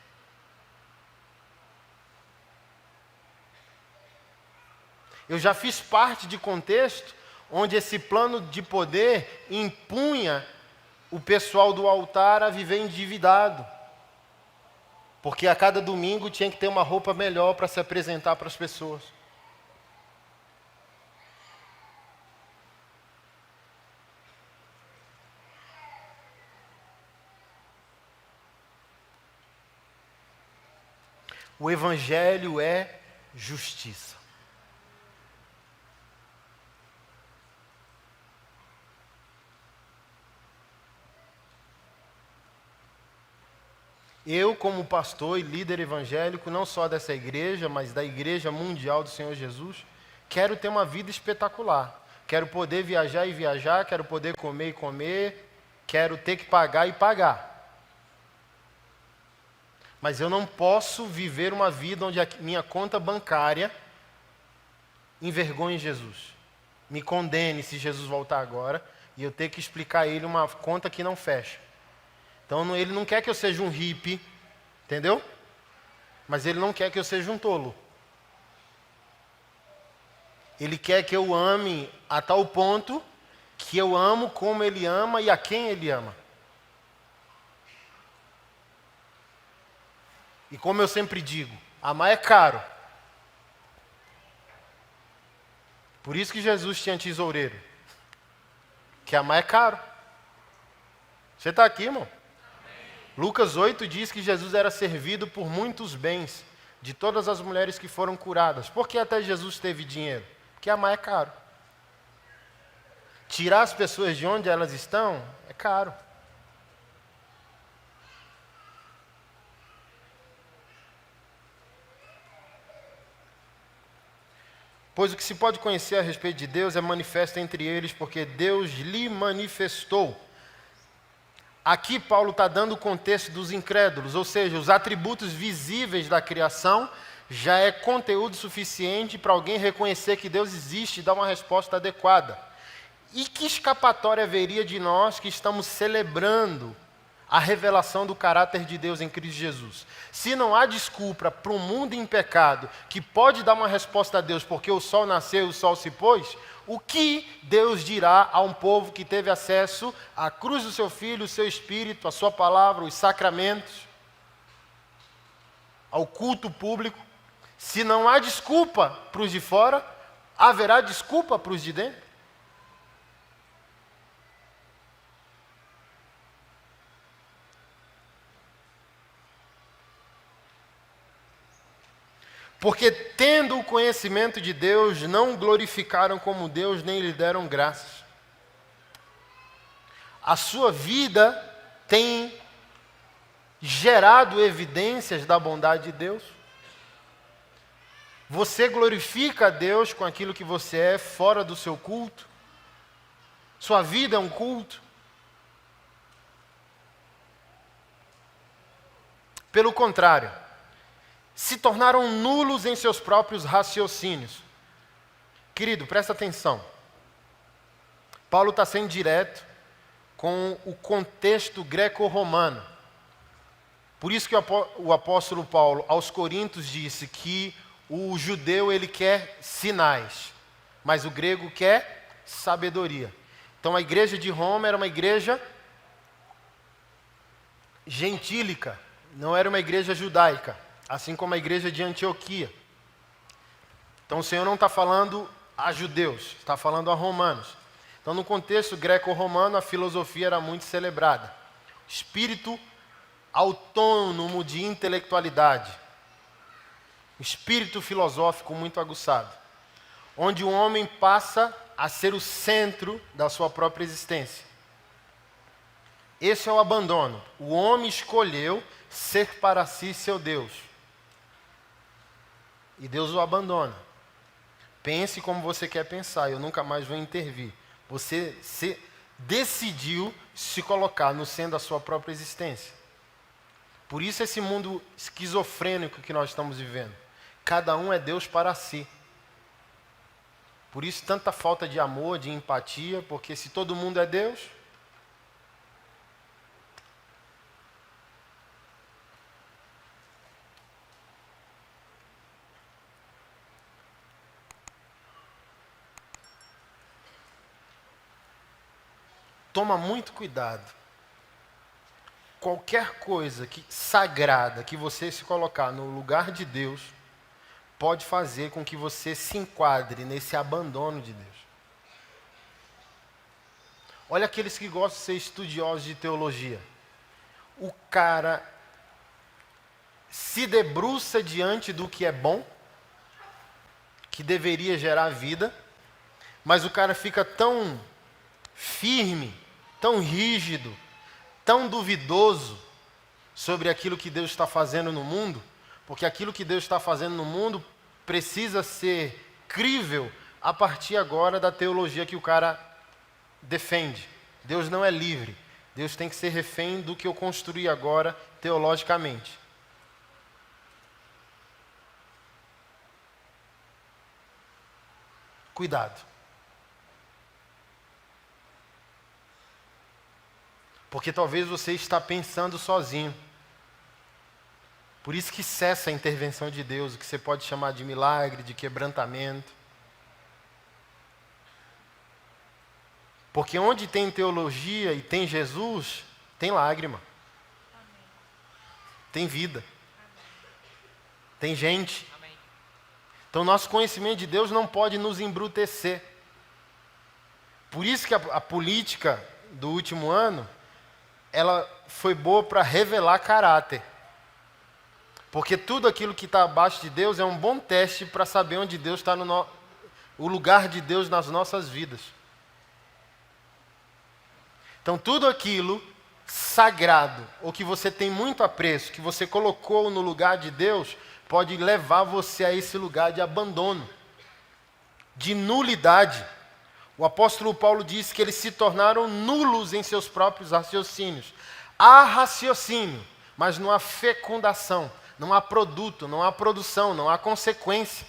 Eu já fiz parte de contexto onde esse plano de poder impunha o pessoal do altar a viver endividado. Porque a cada domingo tinha que ter uma roupa melhor para se apresentar para as pessoas. O Evangelho é justiça. Eu, como pastor e líder evangélico, não só dessa igreja, mas da Igreja Mundial do Senhor Jesus, quero ter uma vida espetacular. Quero poder viajar e viajar, quero poder comer e comer, quero ter que pagar e pagar. Mas eu não posso viver uma vida onde a minha conta bancária envergonhe Jesus. Me condene se Jesus voltar agora e eu ter que explicar a ele uma conta que não fecha. Então ele não quer que eu seja um hippie, entendeu? Mas ele não quer que eu seja um tolo. Ele quer que eu ame a tal ponto que eu amo como ele ama e a quem ele ama. E como eu sempre digo, amar é caro. Por isso que Jesus tinha tesoureiro. Que amar é caro. Você está aqui, irmão? Lucas 8 diz que Jesus era servido por muitos bens de todas as mulheres que foram curadas. Por que até Jesus teve dinheiro? Porque amar é caro. Tirar as pessoas de onde elas estão é caro. Pois o que se pode conhecer a respeito de Deus é manifesto entre eles, porque Deus lhe manifestou. Aqui Paulo está dando o contexto dos incrédulos, ou seja, os atributos visíveis da criação já é conteúdo suficiente para alguém reconhecer que Deus existe e dar uma resposta adequada. E que escapatória haveria de nós que estamos celebrando a revelação do caráter de Deus em Cristo Jesus? Se não há desculpa para um mundo em pecado que pode dar uma resposta a Deus porque o sol nasceu e o sol se pôs, o que Deus dirá a um povo que teve acesso à cruz do seu Filho, o seu Espírito, a sua palavra, os sacramentos, ao culto público? Se não há desculpa para os de fora, haverá desculpa para os de dentro? Porque tendo o conhecimento de Deus, não o glorificaram como Deus, nem lhe deram graças. A sua vida tem gerado evidências da bondade de Deus. Você glorifica a Deus com aquilo que você é fora do seu culto? Sua vida é um culto? Pelo contrário, se tornaram nulos em seus próprios raciocínios. Querido, presta atenção. Paulo está sendo direto com o contexto greco-romano. Por isso que o apóstolo Paulo aos Coríntios disse que o judeu ele quer sinais, mas o grego quer sabedoria. Então a igreja de Roma era uma igreja gentílica, não era uma igreja judaica, assim como a igreja de Antioquia. Então o Senhor não está falando a judeus, está falando a romanos. Então no contexto greco-romano a filosofia era muito celebrada. Espírito autônomo de intelectualidade. Espírito filosófico muito aguçado. Onde o homem passa a ser o centro da sua própria existência. Esse é o abandono. O homem escolheu ser para si seu Deus. E Deus o abandona. Pense como você quer pensar, eu nunca mais vou intervir. Você decidiu se colocar no centro da sua própria existência. Por isso esse mundo esquizofrênico que nós estamos vivendo. Cada um é Deus para si. Por isso tanta falta de amor, de empatia, porque se todo mundo é Deus, toma muito cuidado. Qualquer coisa sagrada que você se colocar no lugar de Deus, pode fazer com que você se enquadre nesse abandono de Deus. Olha aqueles que gostam de ser estudiosos de teologia. O cara se debruça diante do que é bom, que deveria gerar vida, mas o cara fica tão firme, tão rígido, tão duvidoso sobre aquilo que Deus está fazendo no mundo, porque aquilo que Deus está fazendo no mundo precisa ser crível a partir agora da teologia que o cara defende. Deus não é livre. Deus tem que ser refém do que eu construí agora teologicamente. Cuidado. Porque talvez você está pensando sozinho. Por isso que cessa a intervenção de Deus, o que você pode chamar de milagre, de quebrantamento. Porque onde tem teologia e tem Jesus, tem lágrima. Amém. Tem vida. Amém. Tem gente. Amém. Então nosso conhecimento de Deus não pode nos embrutecer. Por isso que a política do último ano, ela foi boa para revelar caráter. Porque tudo aquilo que está abaixo de Deus é um bom teste para saber onde Deus está, o lugar de Deus nas nossas vidas. Então tudo aquilo sagrado, ou que você tem muito apreço, que você colocou no lugar de Deus, pode levar você a esse lugar de abandono. de nulidade. O apóstolo Paulo diz que eles se tornaram nulos em seus próprios raciocínios. Há raciocínio, mas não há fecundação, não há produto, não há produção, não há consequência.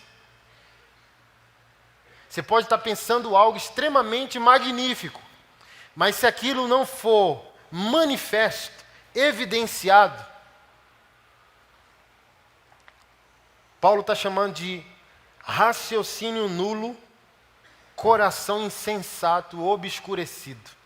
Você pode estar pensando algo extremamente magnífico, mas se aquilo não for manifesto, evidenciado, Paulo está chamando de raciocínio nulo, coração insensato, obscurecido.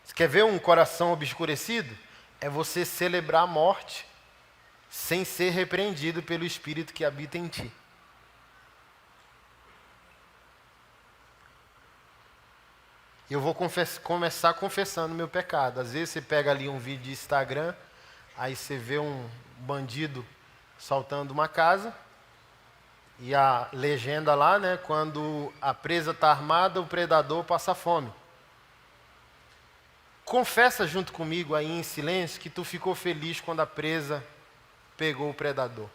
Você quer ver um coração obscurecido? É você celebrar a morte sem ser repreendido pelo Espírito que habita em ti. Eu vou começar confessando meu pecado. Às vezes você pega ali um vídeo de Instagram, aí você vê um bandido saltando uma casa, e a legenda lá, né, quando a presa está armada, o predador passa fome. Confessa junto comigo aí em silêncio que tu ficou feliz quando a presa pegou o predador.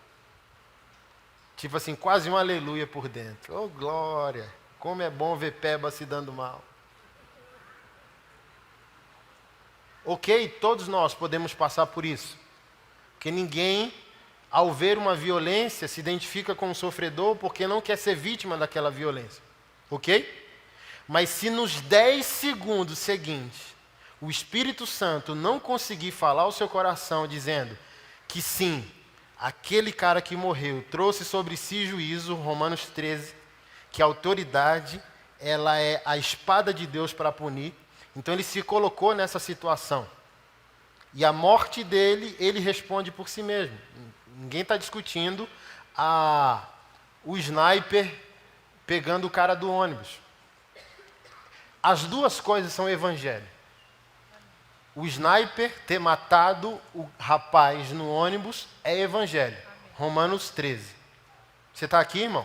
Tipo assim, quase um aleluia por dentro. Oh, glória! Como é bom ver peba se dando mal. Ok, todos nós podemos passar por isso. Porque ninguém, ao ver uma violência, se identifica com o sofredor porque não quer ser vítima daquela violência. Ok? Mas se nos 10 segundos seguintes o Espírito Santo não conseguir falar ao seu coração dizendo que sim, aquele cara que morreu trouxe sobre si juízo, Romanos 13, que a autoridade, ela é a espada de Deus para punir. Então ele se colocou nessa situação. E a morte dele, ele responde por si mesmo. Ninguém está discutindo o sniper pegando o cara do ônibus. As duas coisas são evangelho. O sniper ter matado o rapaz no ônibus é evangelho. Romanos 13. Você está aqui, irmão?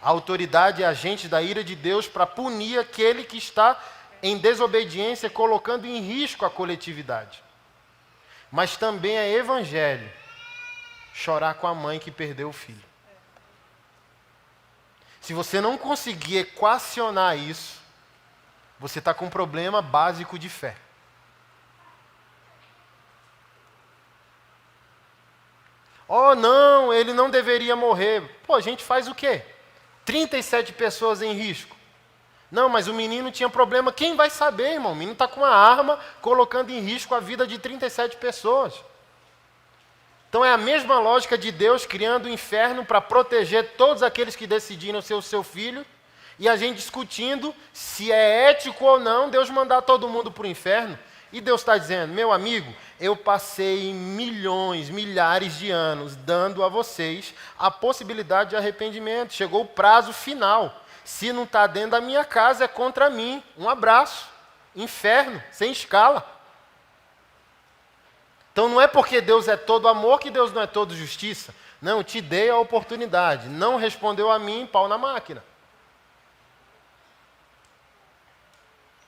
A autoridade é agente da ira de Deus para punir aquele que está em desobediência, colocando em risco a coletividade. Mas também é evangelho chorar com a mãe que perdeu o filho. Se você não conseguir equacionar isso, você está com um problema básico de fé. Oh, não, ele não deveria morrer. Pô, a gente faz o quê? 37 pessoas em risco. Não, mas o menino tinha problema. Quem vai saber, irmão? O menino está com uma arma colocando em risco a vida de 37 pessoas. Então é a mesma lógica de Deus criando o inferno para proteger todos aqueles que decidiram ser o seu filho, e a gente discutindo se é ético ou não Deus mandar todo mundo para o inferno. E Deus está dizendo, meu amigo, eu passei milhões, milhares de anos dando a vocês a possibilidade de arrependimento. Chegou o prazo final. Se não está dentro da minha casa, é contra mim. Um abraço. Inferno, sem escala. Então não é porque Deus é todo amor que Deus não é todo justiça. Não, te dei a oportunidade. Não respondeu a mim, pau na máquina.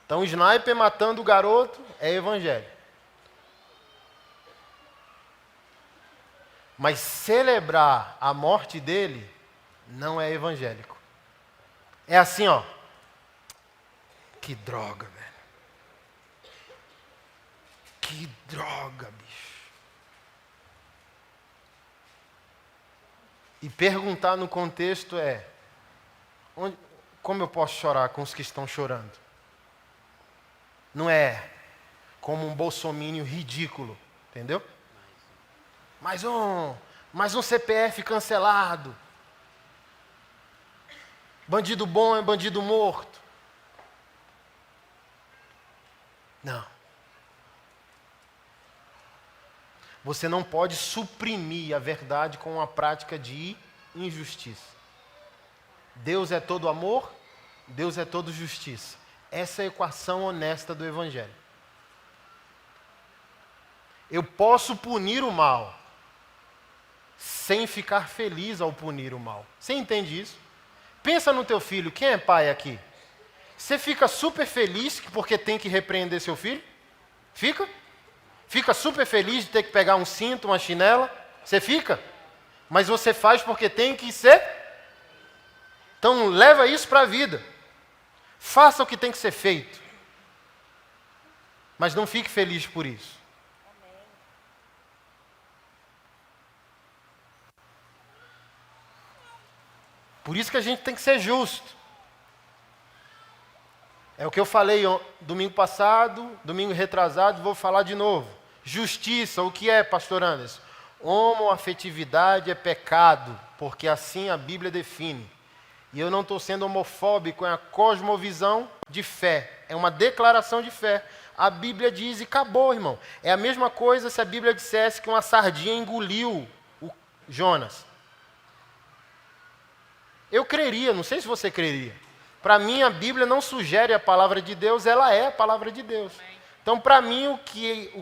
Então o sniper matando o garoto é evangelho. Mas celebrar a morte dele não é evangélico. É assim, ó. Que droga, velho. Que droga, bicho. E perguntar no contexto é: como eu posso chorar com os que estão chorando? Não é como um bolsomínio ridículo, entendeu? Mais um CPF cancelado. Bandido bom é bandido morto. Não. Você não pode suprimir a verdade com uma prática de injustiça. Deus é todo amor, Deus é todo justiça. Essa é a equação honesta do Evangelho. Eu posso punir o mal sem ficar feliz ao punir o mal. Você entende isso? Pensa no teu filho. Quem é pai aqui? Você fica super feliz porque tem que repreender seu filho? Fica? Fica super feliz de ter que pegar um cinto, uma chinela? Você fica? Mas você faz porque tem que ser? Então leva isso para a vida. Faça o que tem que ser feito. Mas não fique feliz por isso. Por isso que a gente tem que ser justo. É o que eu falei domingo passado, domingo retrasado, vou falar de novo. Justiça, o que é, pastor Anderson? Homoafetividade é pecado, porque assim a Bíblia define. E eu não estou sendo homofóbico, é a cosmovisão de fé. É uma declaração de fé. A Bíblia diz e acabou, irmão. É a mesma coisa se a Bíblia dissesse que uma sardinha engoliu o Jonas. Eu creria, não sei se você creria. Para mim, a Bíblia não sugere a palavra de Deus, ela é a palavra de Deus. Então, para mim, o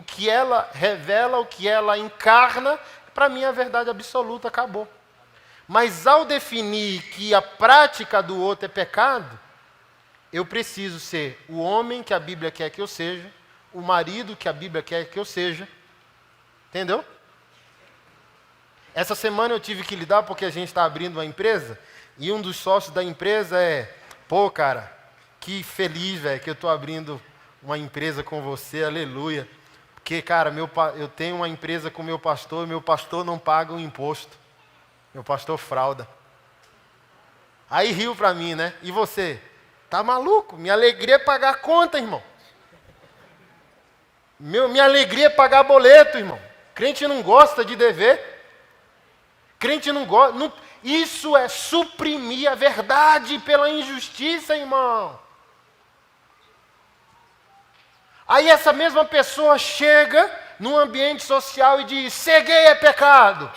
que ela revela, o que ela encarna, para mim, a verdade absoluta acabou. Mas ao definir que a prática do outro é pecado, eu preciso ser o homem que a Bíblia quer que eu seja, o marido que a Bíblia quer que eu seja. Entendeu? Essa semana eu tive que lidar porque a gente está abrindo uma empresa e um dos sócios da empresa pô, cara, que feliz, velho, que eu estou abrindo uma empresa com você, aleluia. Porque, cara, eu tenho uma empresa com meu pastor não paga um imposto. Meu pastor frauda. Aí riu para mim, né? E você? Tá maluco? Minha alegria é pagar a conta, irmão. Minha alegria é pagar boleto, irmão. Crente não gosta de dever. Crente não gosta. Isso é suprimir a verdade pela injustiça, irmão. Aí essa mesma pessoa chega num ambiente social e diz: ser gay é pecado.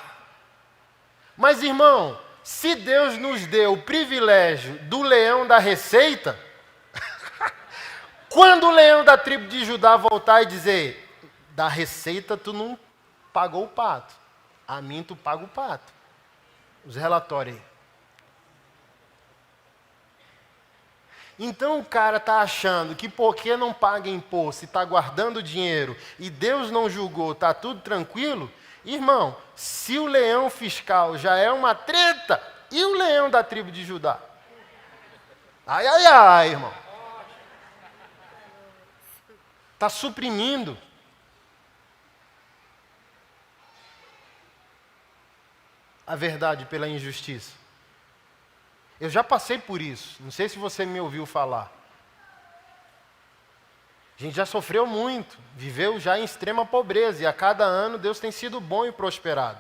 Mas, irmão, se Deus nos deu o privilégio do leão da receita, quando o leão da tribo de Judá voltar e dizer: da receita tu não pagou o pato, a mim tu paga o pato. Os relatórios aí. Então o cara está achando que porque não paga imposto e está guardando dinheiro e Deus não julgou, está tudo tranquilo. Irmão, se o leão fiscal já é uma treta, e o leão da tribo de Judá? Ai, ai, ai, irmão. Está suprimindo. A verdade pela injustiça. Eu já passei por isso. Não sei se você me ouviu falar. A gente já sofreu muito. Viveu já em extrema pobreza. E a cada ano Deus tem sido bom e prosperado.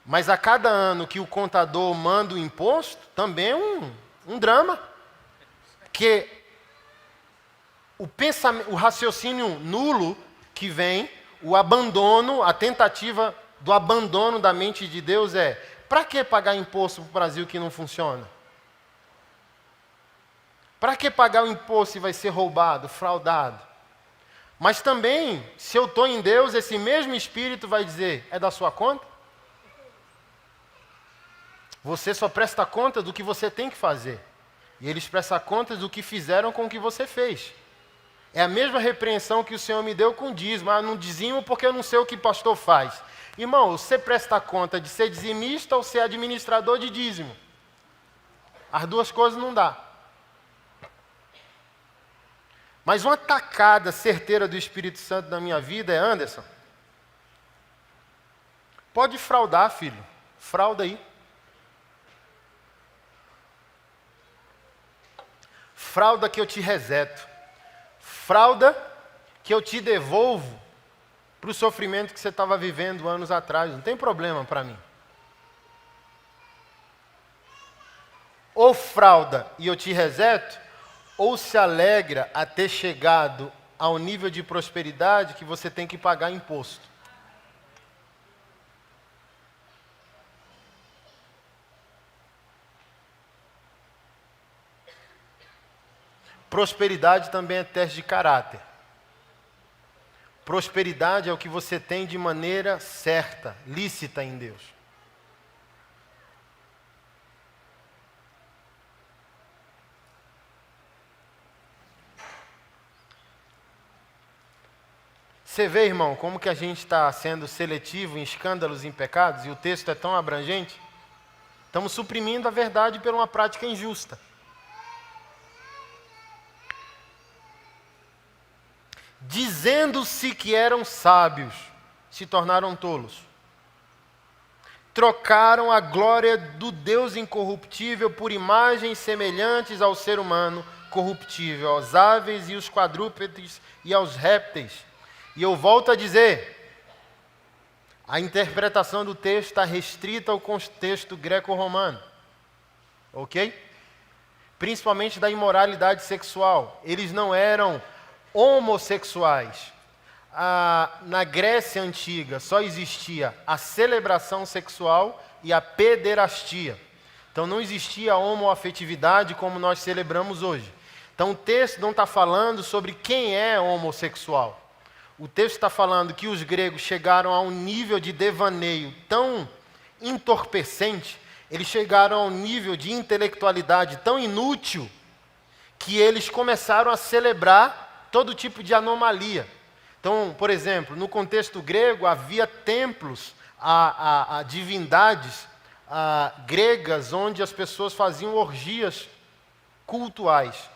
Mas a cada ano que o contador manda o imposto, também é um drama. Porque o raciocínio nulo que vem, o abandono, a tentativa do abandono da mente de Deus para que pagar imposto para o Brasil que não funciona? Para que pagar o imposto se vai ser roubado, fraudado? Mas também, se eu estou em Deus, esse mesmo Espírito vai dizer: é da sua conta? Você só presta conta do que você tem que fazer. E eles prestam contas do que fizeram com o que você fez. É a mesma repreensão que o Senhor me deu com o dízimo. Não dizimo porque eu não sei o que pastor faz. Irmão, você presta conta de ser dizimista ou ser administrador de dízimo? As duas coisas não dá. Mas uma tacada certeira do Espírito Santo na minha vida Anderson, pode fraudar, filho. Frauda aí. Frauda que eu te reseto. Frauda que eu te devolvo para o sofrimento que você estava vivendo anos atrás. Não tem problema para mim. Ou frauda e eu te reseto, ou se alegra a ter chegado ao nível de prosperidade que você tem que pagar imposto. Prosperidade também é teste de caráter. Prosperidade é o que você tem de maneira certa, lícita em Deus. Você vê, irmão, como que a gente está sendo seletivo em escândalos e em pecados, e o texto é tão abrangente? Estamos suprimindo a verdade por uma prática injusta. Dizendo-se que eram sábios, se tornaram tolos. Trocaram a glória do Deus incorruptível por imagens semelhantes ao ser humano corruptível, aos aves e os quadrúpedes e aos répteis. E eu volto a dizer, a interpretação do texto está restrita ao contexto greco-romano, ok? Principalmente da imoralidade sexual. Eles não eram homossexuais. Na Grécia Antiga só existia a celebração sexual e a pederastia. Então não existia a homoafetividade como nós celebramos hoje. Então o texto não está falando sobre quem é homossexual. O texto está falando que os gregos chegaram a um nível de devaneio tão entorpecente, eles chegaram a um nível de intelectualidade tão inútil, que eles começaram a celebrar todo tipo de anomalia. Então, por exemplo, no contexto grego havia templos a divindades gregas onde as pessoas faziam orgias cultuais.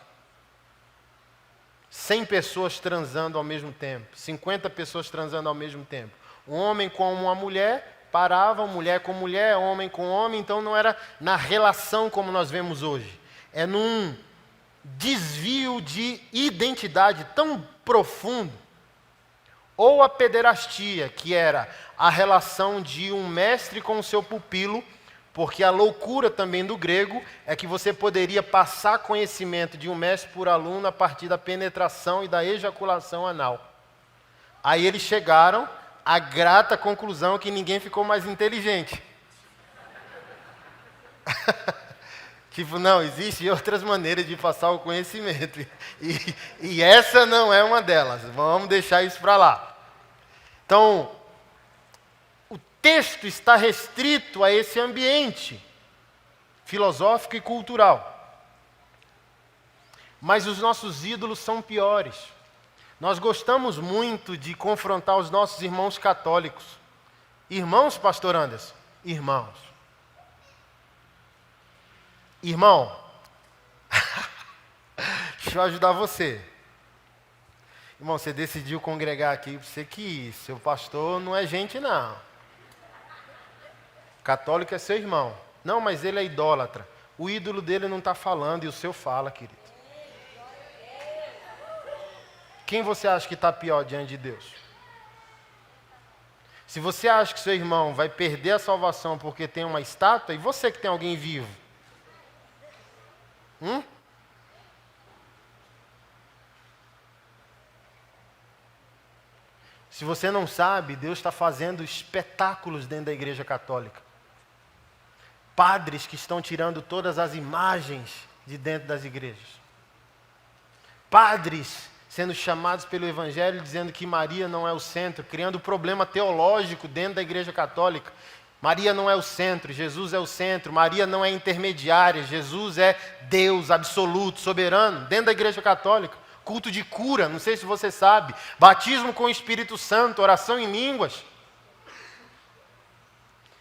100 pessoas transando ao mesmo tempo, 50 pessoas transando ao mesmo tempo. Um homem com uma mulher, paravam, mulher com mulher, homem com homem, então não era na relação como nós vemos hoje. É num desvio de identidade tão profundo. Ou a pederastia, que era a relação de um mestre com o seu pupilo, porque a loucura também do grego é que você poderia passar conhecimento de um mestre por aluno a partir da penetração e da ejaculação anal. Aí eles chegaram à grata conclusão que ninguém ficou mais inteligente. Tipo, não, existem outras maneiras de passar o conhecimento. E essa não é uma delas. Vamos deixar isso para lá. Então, o texto está restrito a esse ambiente filosófico e cultural. Mas os nossos ídolos são piores. Nós gostamos muito de confrontar os nossos irmãos católicos. Irmãos, pastor Anderson? Irmãos. Irmão, deixa eu ajudar você. Irmão, você decidiu congregar aqui, você que seu pastor não é gente não. Católico é seu irmão. Não, mas ele é idólatra. O ídolo dele não está falando e o seu fala, querido. Quem você acha que está pior diante de Deus? Se você acha que seu irmão vai perder a salvação porque tem uma estátua, e você que tem alguém vivo? Se você não sabe, Deus está fazendo espetáculos dentro da igreja católica. Padres que estão tirando todas as imagens de dentro das igrejas. Padres sendo chamados pelo Evangelho dizendo que Maria não é o centro, criando problema teológico dentro da igreja católica. Maria não é o centro, Jesus é o centro. Maria não é intermediária, Jesus é Deus absoluto, soberano, dentro da igreja católica. Culto de cura, não sei se você sabe. Batismo com o Espírito Santo, oração em línguas.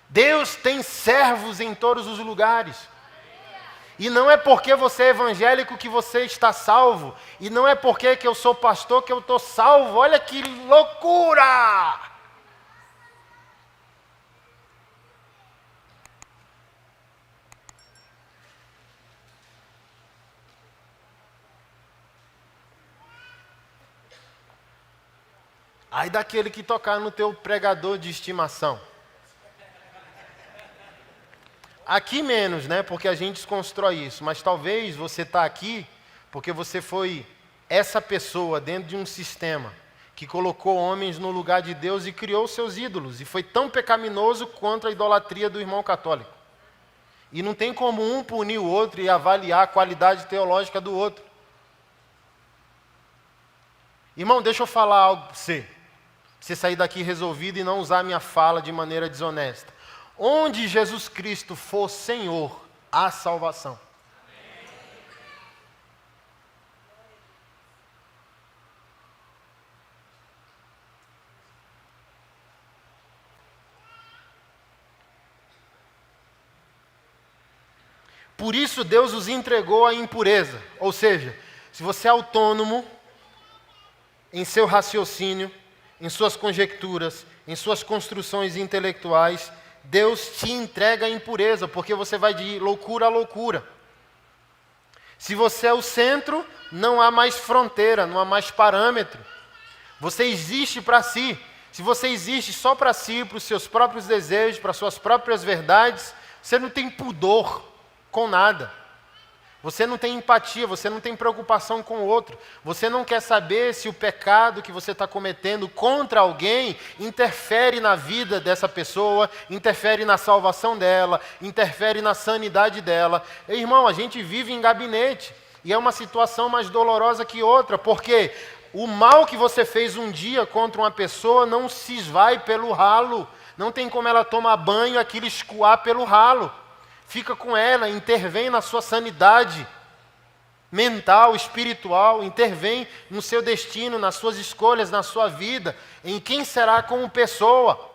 Deus tem servos em todos os lugares. E não é porque você é evangélico que você está salvo. E não é porque que eu sou pastor que eu estou salvo. Olha que loucura! Aí daquele que tocar no teu pregador de estimação. Aqui menos, né? Porque a gente desconstrói isso. Mas talvez você está aqui porque você foi essa pessoa dentro de um sistema que colocou homens no lugar de Deus e criou seus ídolos. E foi tão pecaminoso quanto a idolatria do irmão católico. E não tem como um punir o outro e avaliar a qualidade teológica do outro. Irmão, deixa eu falar algo para você. Você sair daqui resolvido e não usar a minha fala de maneira desonesta. Onde Jesus Cristo for Senhor, há salvação. Por isso Deus os entregou à impureza. Ou seja, se você é autônomo em seu raciocínio, em suas conjecturas, em suas construções intelectuais, Deus te entrega a impureza, porque você vai de loucura a loucura. Se você é o centro, não há mais fronteira, não há mais parâmetro. Você existe para si. Se você existe só para si, para os seus próprios desejos, para as suas próprias verdades, você não tem pudor com nada. Você não tem empatia, você não tem preocupação com o outro. Você não quer saber se o pecado que você está cometendo contra alguém interfere na vida dessa pessoa, interfere na salvação dela, interfere na sanidade dela. Irmão, a gente vive em gabinete e é uma situação mais dolorosa que outra, porque o mal que você fez um dia contra uma pessoa não se esvai pelo ralo. Não tem como ela tomar banho e aquilo escoar pelo ralo. Fica com ela, intervém na sua sanidade mental, espiritual, intervém no seu destino, nas suas escolhas, na sua vida, em quem será como pessoa.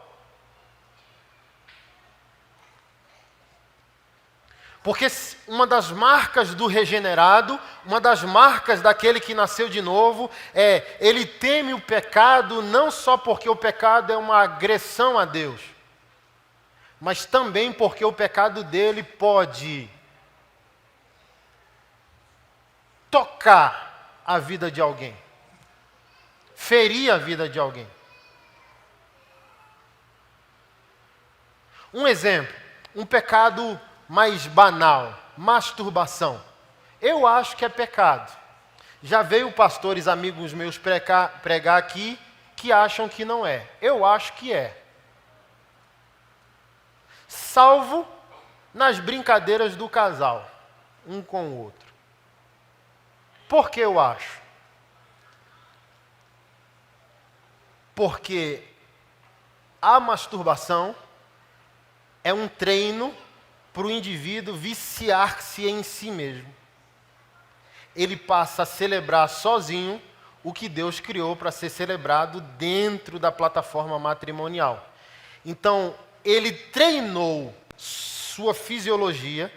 Porque uma das marcas do regenerado, uma das marcas daquele que nasceu de novo, é ele teme o pecado não só porque o pecado é uma agressão a Deus, mas também porque o pecado dele pode tocar a vida de alguém, ferir a vida de alguém. Um exemplo, um pecado mais banal, masturbação. Eu acho que é pecado. Já veio pastores amigos meus pregar aqui que acham que não é. Eu acho que é. Salvo nas brincadeiras do casal, um com o outro. Por que eu acho? Porque a masturbação é um treino para o indivíduo viciar-se em si mesmo. Ele passa a celebrar sozinho o que Deus criou para ser celebrado dentro da plataforma matrimonial. Então, ele treinou sua fisiologia,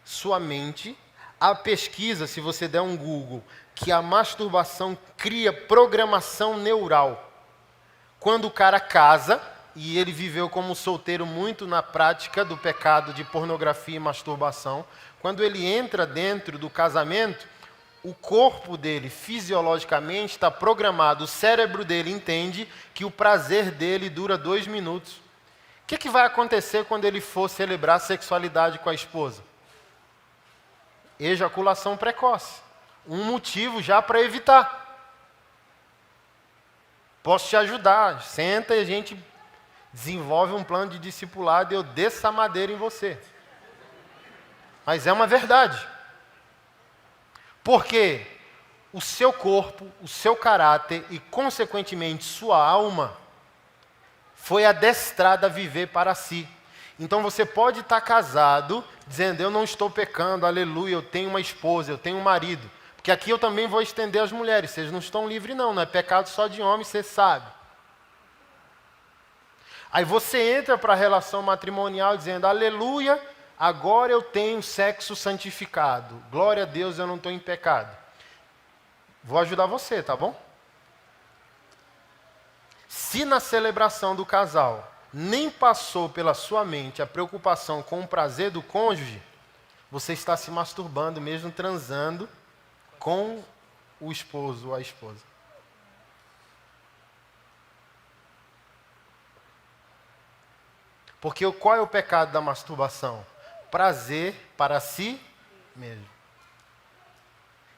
sua mente. A pesquisa, se você der um Google, que a masturbação cria programação neural. Quando o cara casa, e ele viveu como solteiro muito na prática do pecado de pornografia e masturbação, quando ele entra dentro do casamento, o corpo dele, fisiologicamente, está programado, o cérebro dele entende que o prazer dele dura 2 minutos. O que vai acontecer quando ele for celebrar a sexualidade com a esposa? Ejaculação precoce. Um motivo já para evitar. Posso te ajudar. Senta e a gente desenvolve um plano de discipulado e eu desço a madeira em você. Mas é uma verdade. Porque o seu corpo, o seu caráter e, consequentemente, sua alma foi adestrada a viver para si. Então você pode estar casado, dizendo, eu não estou pecando, aleluia, eu tenho uma esposa, eu tenho um marido. Porque aqui eu também vou estender as mulheres, vocês não estão livres não é pecado só de homem, você sabe. Aí você entra para a relação matrimonial dizendo, aleluia, agora eu tenho sexo santificado. Glória a Deus, eu não estou em pecado. Vou ajudar você, tá bom? Se na celebração do casal nem passou pela sua mente a preocupação com o prazer do cônjuge, você está se masturbando, mesmo transando com o esposo ou a esposa. Porque qual é o pecado da masturbação? Prazer para si mesmo.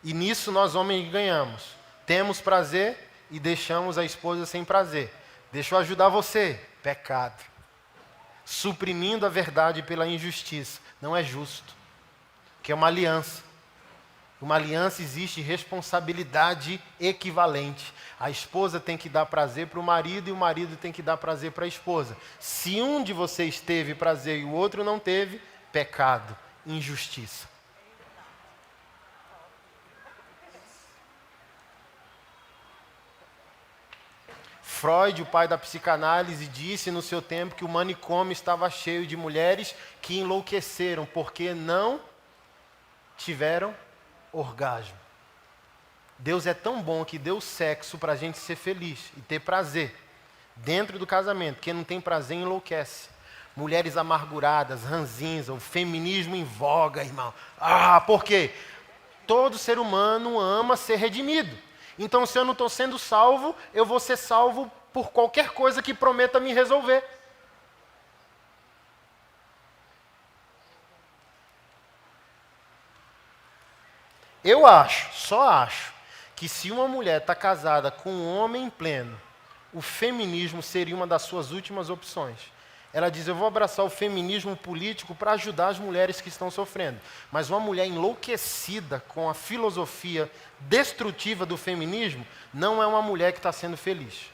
E nisso nós homens ganhamos. Temos prazer e deixamos a esposa sem prazer. Deixa eu ajudar você. Pecado. Suprimindo a verdade pela injustiça. Não é justo. Que é uma aliança. Uma aliança existe responsabilidade equivalente. A esposa tem que dar prazer para o marido e o marido tem que dar prazer para a esposa. Se um de vocês teve prazer e o outro não teve, pecado, injustiça. Freud, o pai da psicanálise, disse no seu tempo que o manicômio estava cheio de mulheres que enlouqueceram porque não tiveram orgasmo. Deus é tão bom que deu sexo para a gente ser feliz e ter prazer dentro do casamento. Quem não tem prazer enlouquece. Mulheres amarguradas, ranzinza, o feminismo em voga, irmão. Por quê? Todo ser humano ama ser redimido. Então, se eu não estou sendo salvo, eu vou ser salvo por qualquer coisa que prometa me resolver. Eu só acho, que se uma mulher está casada com um homem pleno, o feminismo seria uma das suas últimas opções. Ela diz, eu vou abraçar o feminismo político para ajudar as mulheres que estão sofrendo. Mas uma mulher enlouquecida com a filosofia destrutiva do feminismo, não é uma mulher que está sendo feliz.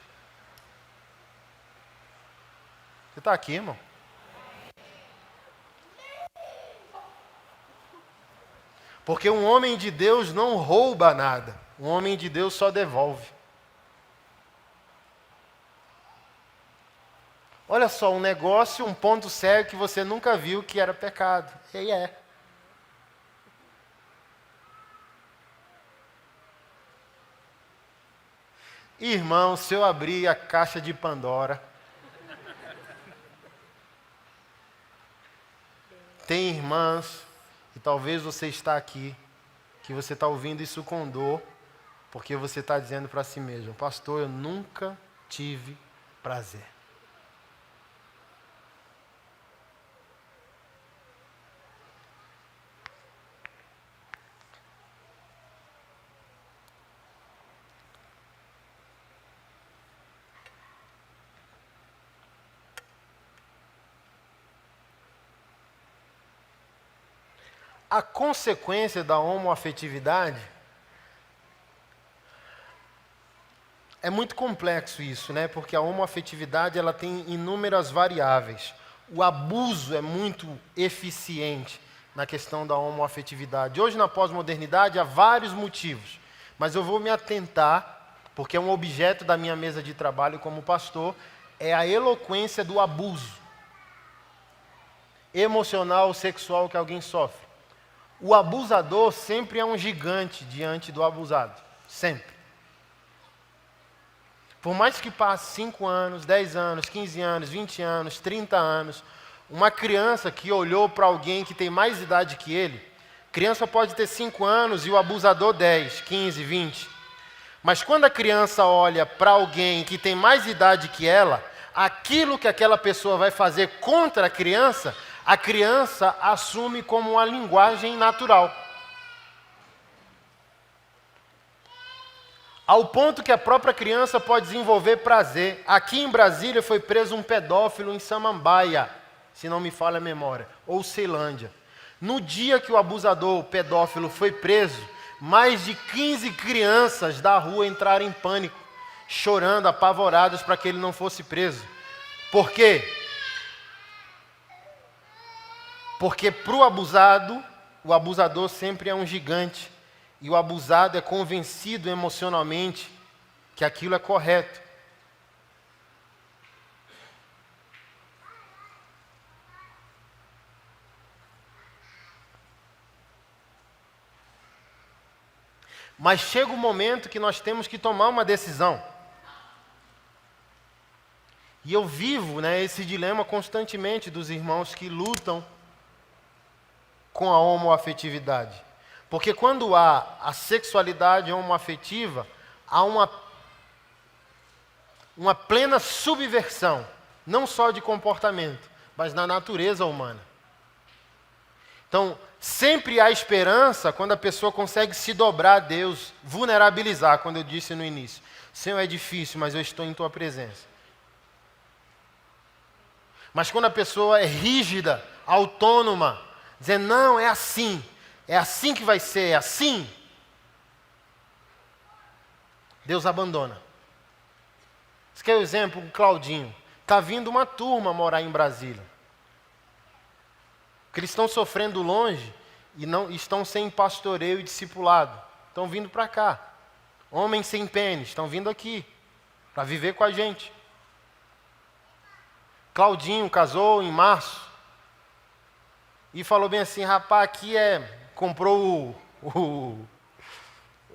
Você está aqui, irmão? Porque um homem de Deus não rouba nada. Um homem de Deus só devolve. Olha só, um negócio, um ponto cego que você nunca viu que era pecado. E é. Irmão, se eu abrir a caixa de Pandora, tem irmãs, e talvez você está aqui, que você está ouvindo isso com dor, porque você está dizendo para si mesmo, pastor, eu nunca tive prazer. A consequência da homoafetividade é muito complexo isso, né? Porque a homoafetividade ela tem inúmeras variáveis. O abuso é muito eficiente na questão da homoafetividade. Hoje, na pós-modernidade, há vários motivos, mas eu vou me atentar, porque é um objeto da minha mesa de trabalho como pastor, é a eloquência do abuso emocional, sexual que alguém sofre. O abusador sempre é um gigante diante do abusado. Sempre. Por mais que passe 5 anos, 10 anos, 15 anos, 20 anos, 30 anos, uma criança que olhou para alguém que tem mais idade que ele, criança pode ter 5 anos e o abusador 10, 15, 20. Mas quando a criança olha para alguém que tem mais idade que ela, aquilo que aquela pessoa vai fazer contra a criança assume como uma linguagem natural. Ao ponto que a própria criança pode desenvolver prazer. Aqui em Brasília foi preso um pedófilo em Samambaia, se não me falha a memória, ou Ceilândia. No dia que o abusador, o pedófilo, foi preso, mais de 15 crianças da rua entraram em pânico, chorando, apavoradas para que ele não fosse preso. Por quê? Porque para o abusado, o abusador sempre é um gigante. E o abusado é convencido emocionalmente que aquilo é correto. Mas chega um momento que nós temos que tomar uma decisão. E eu vivo, esse dilema constantemente dos irmãos que lutam com a homoafetividade. Porque quando há a sexualidade homoafetiva, há uma plena subversão, não só de comportamento, mas na natureza humana. Então, sempre há esperança quando a pessoa consegue se dobrar a Deus, vulnerabilizar, como eu disse no início. Senhor, é difícil, mas eu estou em tua presença. Mas quando a pessoa é rígida, autônoma, dizendo, não, é assim que vai ser, é assim, Deus abandona. Esse aqui é o exemplo, o Claudinho. Está vindo uma turma morar em Brasília. Porque eles estão sofrendo longe e não estão sem pastoreio e discipulado. Estão vindo para cá. Homens sem pênis, estão vindo aqui para viver com a gente. Claudinho casou em março e falou bem assim, rapaz, aqui é comprou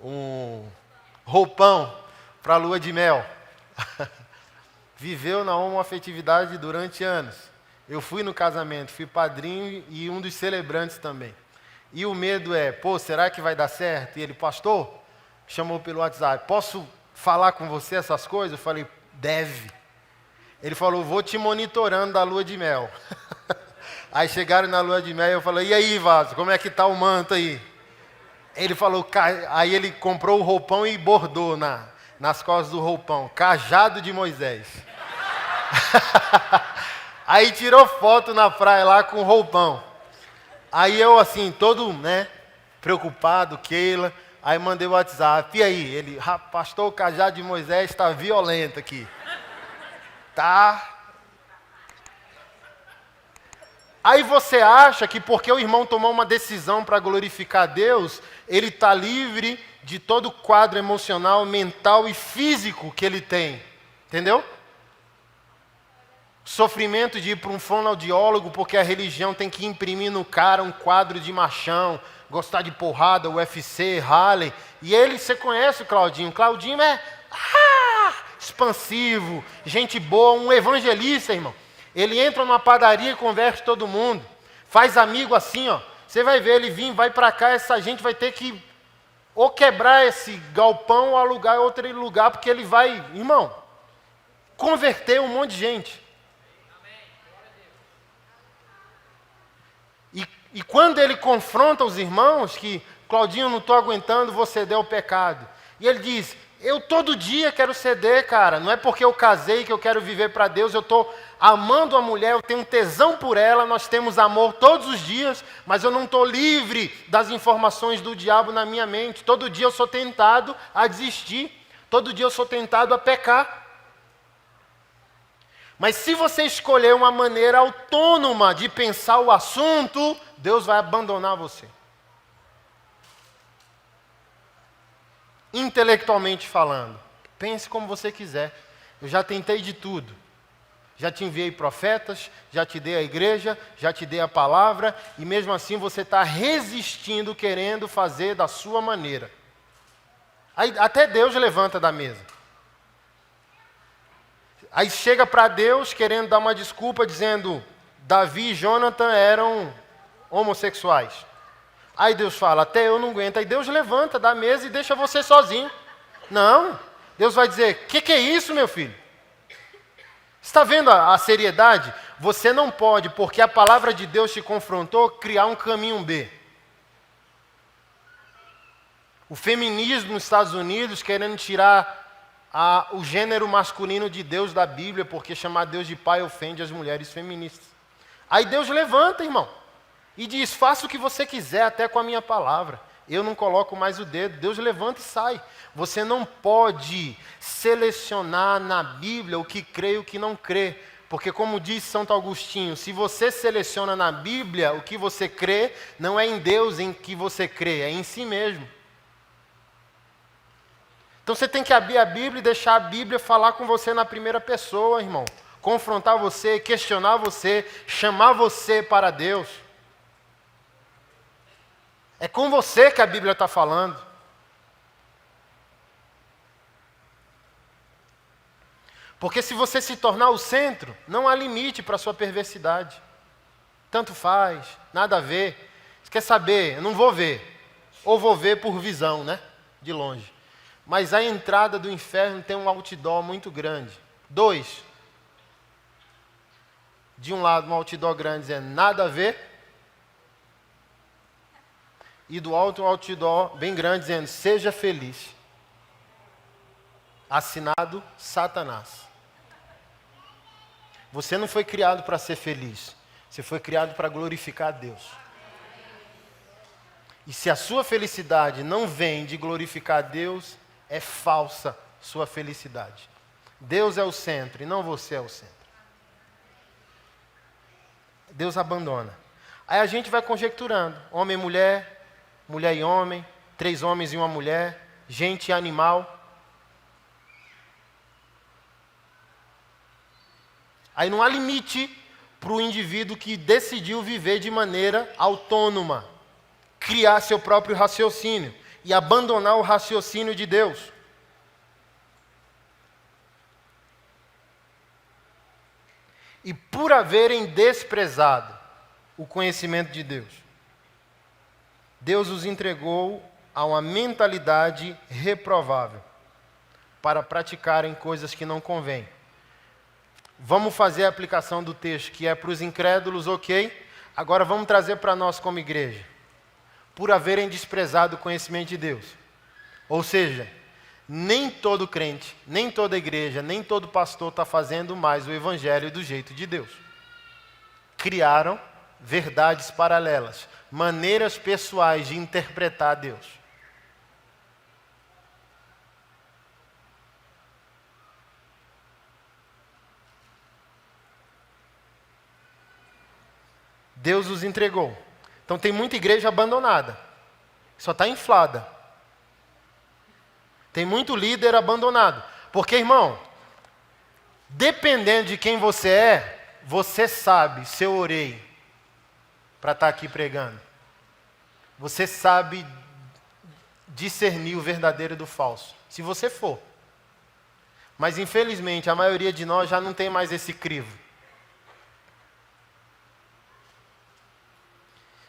um roupão para a lua de mel. Viveu na homoafetividade durante anos. Eu fui no casamento, fui padrinho e um dos celebrantes também. E o medo é, será que vai dar certo? E ele, pastor, chamou pelo WhatsApp, posso falar com você essas coisas? Eu falei, deve. Ele falou, vou te monitorando da lua de mel. Aí chegaram na lua de mel e eu falei, e aí, Vaso, como é que tá o manto aí? Ele falou, aí ele comprou o roupão e bordou nas costas do roupão, cajado de Moisés. Aí tirou foto na praia lá com o roupão. Aí eu assim, todo, preocupado, Keila, aí mandei o WhatsApp, e aí? Ele, pastor, o cajado de Moisés está violento aqui. Tá. Aí você acha que porque o irmão tomou uma decisão para glorificar a Deus, ele está livre de todo o quadro emocional, mental e físico que ele tem. Entendeu? Sofrimento de ir para um fonoaudiólogo porque a religião tem que imprimir no cara um quadro de machão, gostar de porrada, UFC, Harley. E ele, você conhece o Claudinho. Claudinho é expansivo, gente boa, um evangelista, irmão. Ele entra numa padaria e converte todo mundo. Faz amigo assim, ó. Você vai ver ele vai para cá, essa gente vai ter que ou quebrar esse galpão ou alugar outro lugar, porque ele vai, irmão, converter um monte de gente. E quando ele confronta os irmãos, que Claudinho, não estou aguentando, vou ceder ao pecado. E ele diz, eu todo dia quero ceder, cara. Não é porque eu casei que eu quero viver para Deus. Eu estou amando a mulher, eu tenho tesão por ela, nós temos amor todos os dias, mas eu não estou livre das informações do diabo na minha mente. Todo dia eu sou tentado a desistir. Todo dia eu sou tentado a pecar. Mas se você escolher uma maneira autônoma de pensar o assunto, Deus vai abandonar você. Intelectualmente falando, pense como você quiser. Eu já tentei de tudo. Já te enviei profetas, já te dei a igreja, já te dei a palavra, e mesmo assim você está resistindo, querendo fazer da sua maneira. Aí até Deus levanta da mesa. Aí chega para Deus querendo dar uma desculpa, dizendo, Davi e Jonathan eram homossexuais. Aí Deus fala, até eu não aguento. Aí Deus levanta da mesa e deixa você sozinho. Não, Deus vai dizer, que é isso, meu filho? Está vendo a seriedade? Você não pode, porque a palavra de Deus te confrontou, criar um caminho B. O feminismo nos Estados Unidos querendo tirar o gênero masculino de Deus da Bíblia, porque chamar Deus de pai ofende as mulheres feministas. Aí Deus levanta, irmão, e diz, faça o que você quiser, até com a minha palavra. Eu não coloco mais o dedo. Deus levanta e sai. Você não pode selecionar na Bíblia o que crê e o que não crê. Porque como diz Santo Agostinho, se você seleciona na Bíblia o que você crê, não é em Deus em que você crê, é em si mesmo. Então você tem que abrir a Bíblia e deixar a Bíblia falar com você na primeira pessoa, irmão. Confrontar você, questionar você, chamar você para Deus. É com você que a Bíblia está falando. Porque se você se tornar o centro, não há limite para a sua perversidade. Tanto faz, nada a ver. Você quer saber? Eu não vou ver. Ou vou ver por visão, de longe. Mas a entrada do inferno tem um outdoor muito grande. 2. De um lado, um outdoor grande dizendo nada a ver. E do alto, um outdoor bem grande dizendo seja feliz. Assinado Satanás. Você não foi criado para ser feliz. Você foi criado para glorificar a Deus. E se a sua felicidade não vem de glorificar a Deus, é falsa sua felicidade. Deus é o centro e não você é o centro. Deus abandona. Aí a gente vai conjecturando. Homem e mulher, mulher e homem, 3 homens e uma mulher, gente e animal. Aí não há limite para o indivíduo que decidiu viver de maneira autônoma. criar seu próprio raciocínio e abandonar o raciocínio de Deus. E por haverem desprezado o conhecimento de Deus, Deus os entregou a uma mentalidade reprovável para praticarem coisas que não convêm. Vamos fazer a aplicação do texto, que é para os incrédulos, ok? Agora vamos trazer para nós como igreja. Por haverem desprezado o conhecimento de Deus. Ou seja, nem todo crente, nem toda igreja, nem todo pastor está fazendo mais o evangelho do jeito de Deus. Criaram verdades paralelas, maneiras pessoais de interpretar Deus. Deus os entregou. Então tem muita igreja abandonada, só está inflada. Tem muito líder abandonado. Porque, irmão, dependendo de quem você é, você sabe se eu orei para estar aqui pregando. Você sabe discernir o verdadeiro do falso, se você for. Mas, infelizmente, a maioria de nós já não tem mais esse crivo.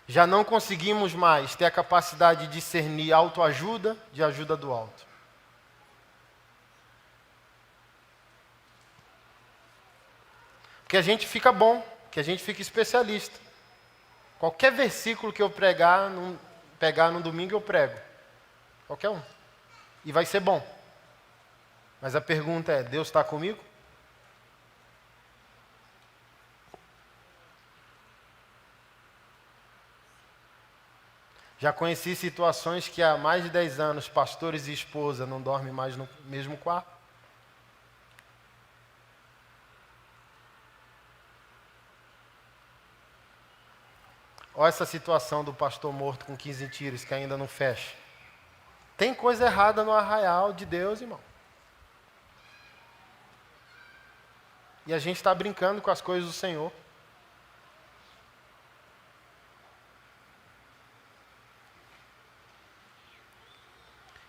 Já não conseguimos mais ter a capacidade de discernir autoajuda de ajuda do alto. Porque a gente fica bom, que a gente fica especialista. Qualquer versículo que eu pegar no domingo eu prego. Qualquer um. E vai ser bom. Mas a pergunta é, Deus está comigo? Já conheci situações que há mais de 10 anos, pastores e esposa não dormem mais no mesmo quarto. Olha essa situação do pastor morto com 15 tiros que ainda não fecha. Tem coisa errada no arraial de Deus, irmão. E a gente está brincando com as coisas do Senhor.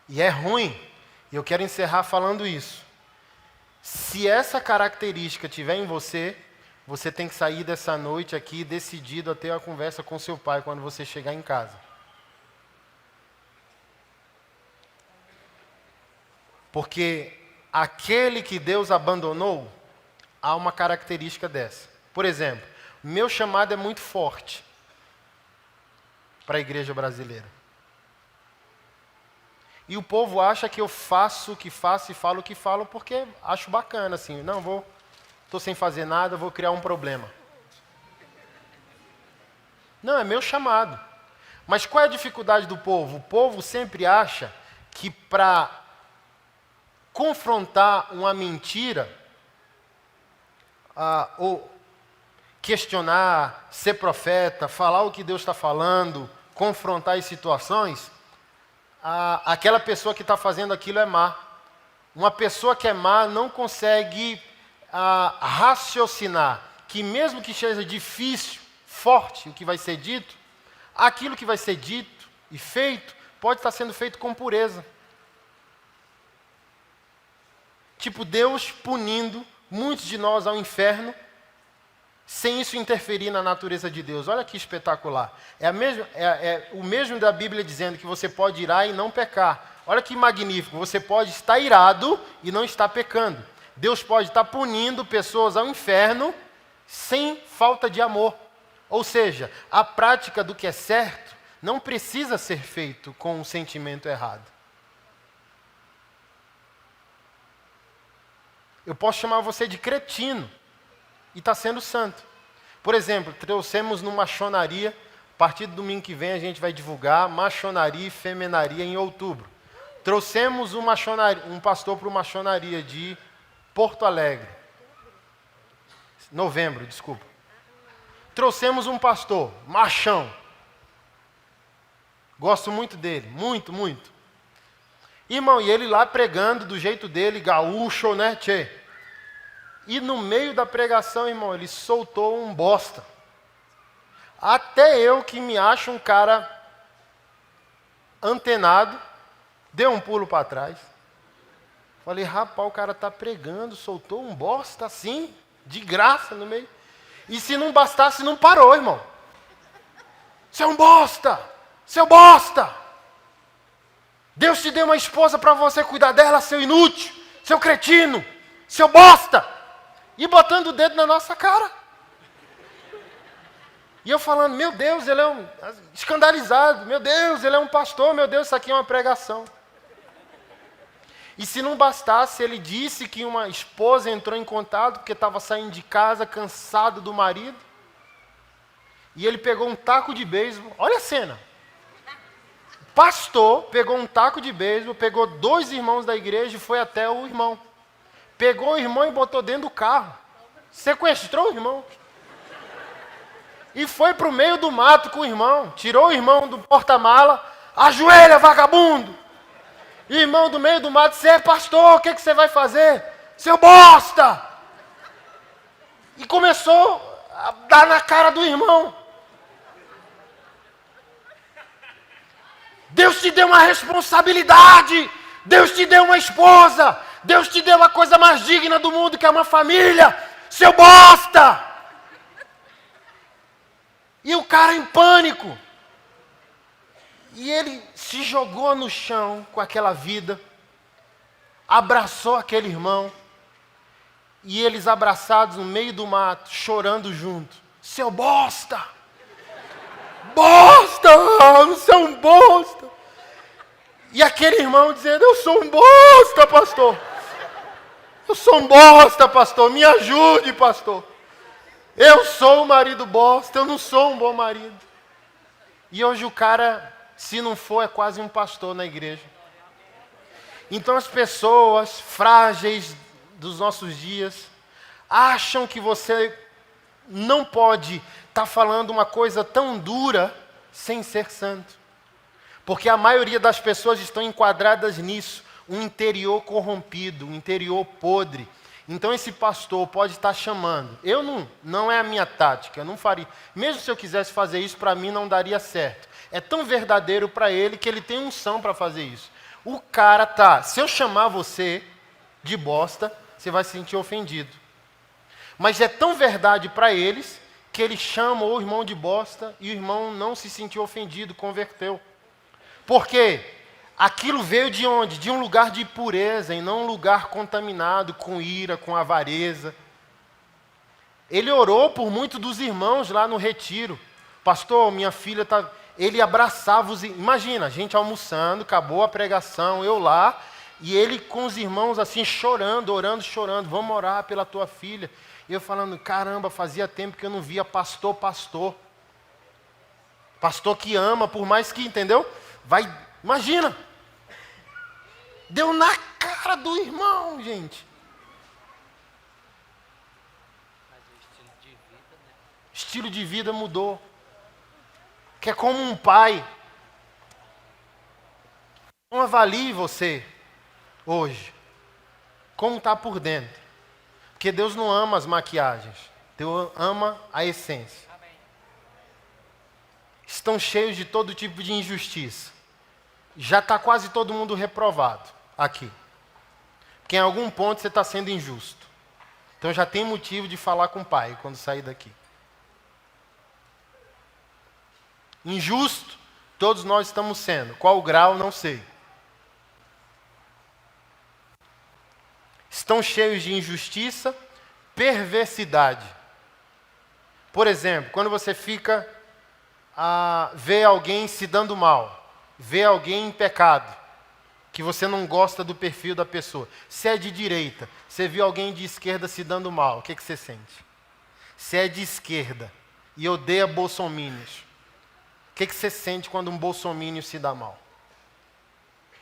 E é ruim, e eu quero encerrar falando isso. Se essa característica tiver em você, você tem que sair dessa noite aqui decidido a ter uma conversa com seu pai quando você chegar em casa. Porque aquele que Deus abandonou, há uma característica dessa. Por exemplo, meu chamado é muito forte para a igreja brasileira. E o povo acha que eu faço o que faço e falo o que falo porque acho bacana, assim. Não, estou sem fazer nada, vou criar um problema. Não, é meu chamado. Mas qual é a dificuldade do povo? O povo sempre acha que para confrontar uma mentira, ou questionar, ser profeta, falar o que Deus está falando, confrontar as situações, aquela pessoa que está fazendo aquilo é má. Uma pessoa que é má não consegue raciocinar que mesmo que seja difícil, forte o que vai ser dito, aquilo que vai ser dito e feito pode estar sendo feito com pureza. Tipo, Deus punindo muitos de nós ao inferno, sem isso interferir na natureza de Deus. Olha que espetacular. É o mesmo da Bíblia dizendo que você pode irar e não pecar. Olha que magnífico. Você pode estar irado e não estar pecando. Deus pode estar punindo pessoas ao inferno sem falta de amor. Ou seja, a prática do que é certo não precisa ser feito com um sentimento errado. Eu posso chamar você de cretino e está sendo santo. Por exemplo, trouxemos no maçonaria, a partir do domingo que vem a gente vai divulgar maçonaria e femenaria em outubro. Trouxemos um pastor para o maçonaria de Porto Alegre. Novembro, desculpa. Trouxemos um pastor, machão. Gosto muito dele, muito, muito. Irmão, e ele lá pregando do jeito dele, gaúcho, né, tchê? E no meio da pregação, irmão, ele soltou um bosta. Até eu que me acho um cara antenado, deu um pulo para trás. Falei, rapaz, o cara está pregando, soltou um bosta assim, de graça no meio. E se não bastasse, não parou, irmão. Seu bosta! Seu bosta! Deus te deu uma esposa para você cuidar dela, seu inútil, seu cretino, seu bosta! E botando o dedo na nossa cara. E eu falando, meu Deus, ele é um escandalizado, meu Deus, ele é um pastor, meu Deus, isso aqui é uma pregação. E se não bastasse, ele disse que uma esposa entrou em contato porque estava saindo de casa cansado do marido. E ele pegou um taco de beisebol. Olha a cena. O pastor pegou um taco de beisebol, pegou 2 irmãos da igreja e foi até o irmão. Pegou o irmão e botou dentro do carro. Sequestrou o irmão. E foi para o meio do mato com o irmão. Tirou o irmão do porta-mala. Ajoelha, vagabundo! Irmão do meio do mato, você é pastor, o que você vai fazer? Seu bosta! E começou a dar na cara do irmão. Deus te deu uma responsabilidade, Deus te deu uma esposa, Deus te deu a coisa mais digna do mundo, que é uma família, seu bosta! E o cara em pânico. E ele se jogou no chão com aquela vida, abraçou aquele irmão, e eles abraçados no meio do mato, chorando junto. Seu bosta! Bosta! Você é um bosta! E aquele irmão dizendo, eu sou um bosta, pastor! Eu sou um bosta, pastor! Me ajude, pastor! Eu sou o marido bosta, eu não sou um bom marido. E hoje o cara, se não for, é quase um pastor na igreja. Então as pessoas frágeis dos nossos dias acham que você não pode estar falando uma coisa tão dura sem ser santo. Porque a maioria das pessoas estão enquadradas nisso, um interior corrompido, um interior podre. Então esse pastor pode estar chamando. Não é a minha tática, eu não faria. Mesmo se eu quisesse fazer isso, para mim não daria certo. É tão verdadeiro para ele que ele tem unção para fazer isso. O cara se eu chamar você de bosta, você vai se sentir ofendido. Mas é tão verdade para eles que ele chama o irmão de bosta e o irmão não se sentiu ofendido, converteu. Por quê? Aquilo veio de onde? De um lugar de pureza e não um lugar contaminado com ira, com avareza. Ele orou por muitos dos irmãos lá no retiro. Pastor, minha filha está... Ele abraçava os... Imagina, a gente almoçando, acabou a pregação, eu lá, e ele com os irmãos assim, chorando, orando, chorando. Vamos orar pela tua filha. E eu falando, caramba, fazia tempo que eu não via pastor. Pastor que ama, por mais que, entendeu? Imagina. Deu na cara do irmão, gente. Mas o estilo de vida, né? Estilo de vida mudou. Que é como um pai. Não avalie você hoje. Como está por dentro. Porque Deus não ama as maquiagens. Deus ama a essência. Amém. Estão cheios de todo tipo de injustiça. Já está quase todo mundo reprovado aqui. Porque em algum ponto você está sendo injusto. Então já tem motivo de falar com o pai quando sair daqui. Injusto, todos nós estamos sendo. Qual o grau, não sei. Estão cheios de injustiça, perversidade. Por exemplo, quando você fica a ver alguém se dando mal, ver alguém em pecado, que você não gosta do perfil da pessoa. Se é de direita, você viu alguém de esquerda se dando mal, o que você sente? Se é de esquerda e odeia bolsominions, o que você sente quando um bolsomínio se dá mal?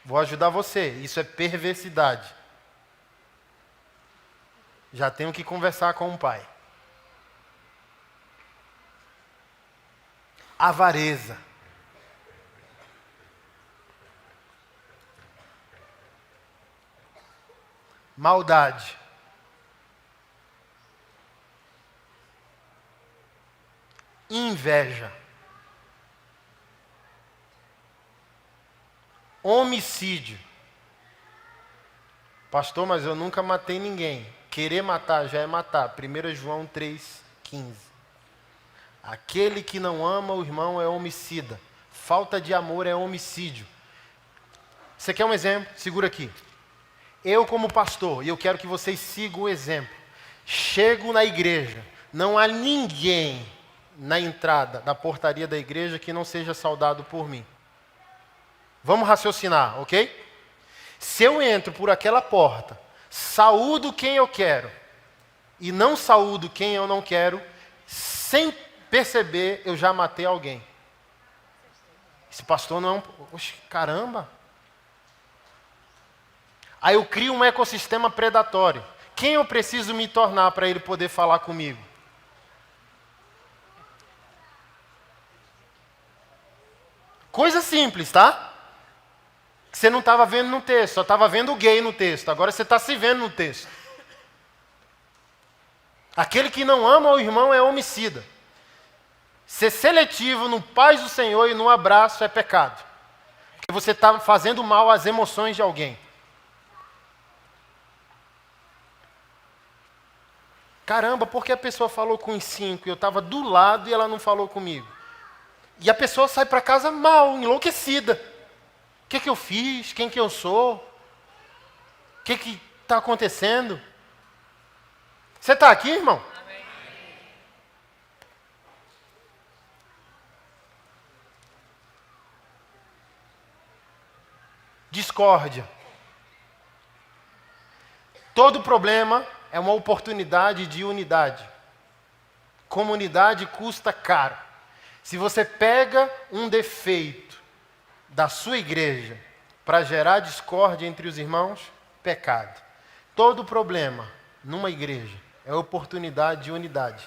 Vou ajudar você, isso é perversidade. Já tenho que conversar com o pai. Avareza. Maldade. Inveja. Homicídio. Pastor, mas eu nunca matei ninguém. Querer matar já é matar. 1 João 3,15. Aquele que não ama o irmão é homicida. Falta de amor é homicídio. Você quer um exemplo? Segura aqui. Eu como pastor, e eu quero que vocês sigam o exemplo. Chego na igreja, não há ninguém na entrada da portaria da igreja que não seja saudado por mim. Vamos raciocinar, ok? Se eu entro por aquela porta, saúdo quem eu quero e não saúdo quem eu não quero, sem perceber, eu já matei alguém. Esse pastor não é um... Oxe, caramba! Aí eu crio um ecossistema predatório. Quem eu preciso me tornar para ele poder falar comigo? Coisa simples, tá? Que você não estava vendo no texto, só estava vendo o gay no texto. Agora você está se vendo no texto. Aquele que não ama o irmão é homicida. Ser seletivo no paz do Senhor e no abraço é pecado. Porque você está fazendo mal às emoções de alguém. Caramba, por que a pessoa falou com os 5 e eu estava do lado e ela não falou comigo? E a pessoa sai para casa mal, enlouquecida. O que eu fiz? Quem que eu sou? O que está acontecendo? Você está aqui, irmão? Amém. Discórdia. Todo problema é uma oportunidade de unidade. Comunidade custa caro. Se você pega um defeito da sua igreja para gerar discórdia entre os irmãos, pecado. Todo problema numa igreja é oportunidade de unidade.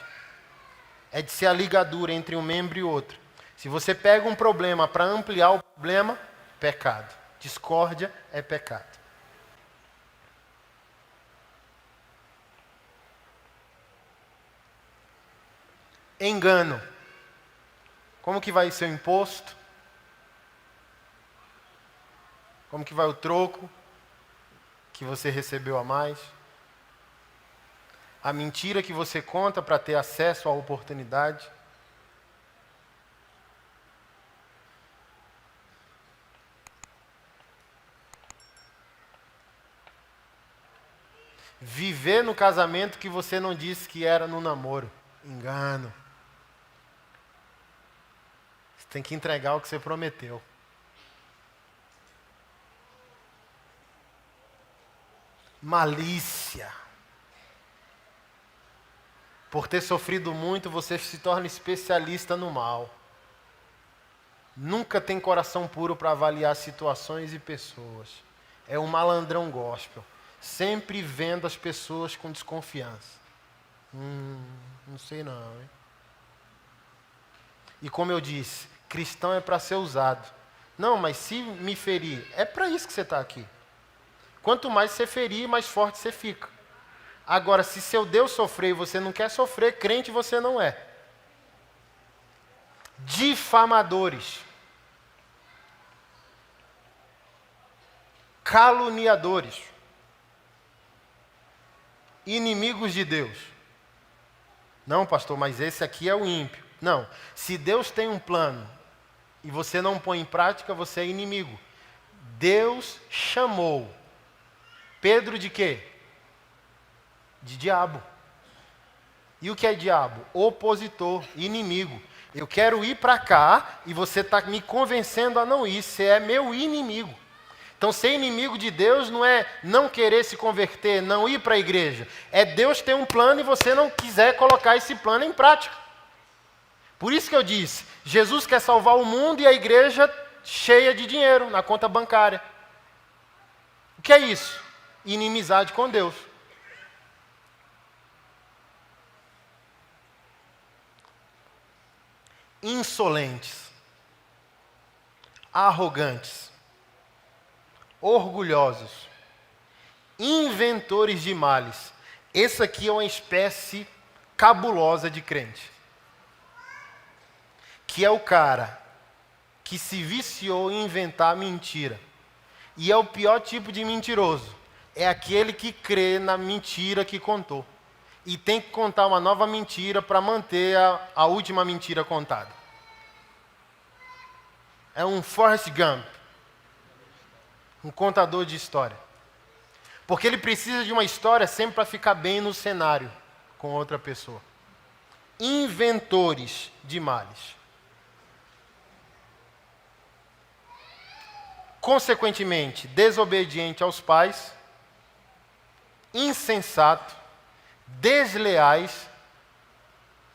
É de ser a ligadura entre um membro e outro. Se você pega um problema para ampliar o problema, pecado. Discórdia é pecado. Engano. Como que vai ser o imposto? Como que vai o troco que você recebeu a mais? A mentira que você conta para ter acesso à oportunidade? Viver no casamento que você não disse que era no namoro. Engano. Você tem que entregar o que você prometeu. Malícia. Por ter sofrido muito, você se torna especialista no mal. Nunca tem coração puro para avaliar situações e pessoas. É um malandrão gospel. Sempre vendo as pessoas com desconfiança. Não sei não, hein? E como eu disse, cristão é para ser usado. Não, mas se me ferir, é para isso que você está aqui. Quanto mais você ferir, mais forte você fica. Agora, se seu Deus sofrer e você não quer sofrer, crente você não é. Difamadores. Caluniadores. Inimigos de Deus. Não, pastor, mas esse aqui é o ímpio. Não, se Deus tem um plano e você não põe em prática, você é inimigo. Deus chamou Pedro de quê? De diabo. E o que é diabo? Opositor, inimigo. Eu quero ir para cá e você está me convencendo a não ir. Você é meu inimigo. Então, ser inimigo de Deus não é não querer se converter, não ir para a igreja. É Deus ter um plano e você não quiser colocar esse plano em prática. Por isso que eu disse, Jesus quer salvar o mundo e a igreja cheia de dinheiro na conta bancária. O que é isso? Inimizade com Deus. Insolentes, arrogantes, orgulhosos, inventores de males. Esse aqui é uma espécie cabulosa de crente. Que é o cara que se viciou em inventar mentira. E é o pior tipo de mentiroso. É aquele que crê na mentira que contou. E tem que contar uma nova mentira para manter a última mentira contada. É um Forrest Gump. Um contador de história. Porque ele precisa de uma história sempre para ficar bem no cenário com outra pessoa. Inventores de males. Consequentemente, desobediente aos pais, insensato, desleais,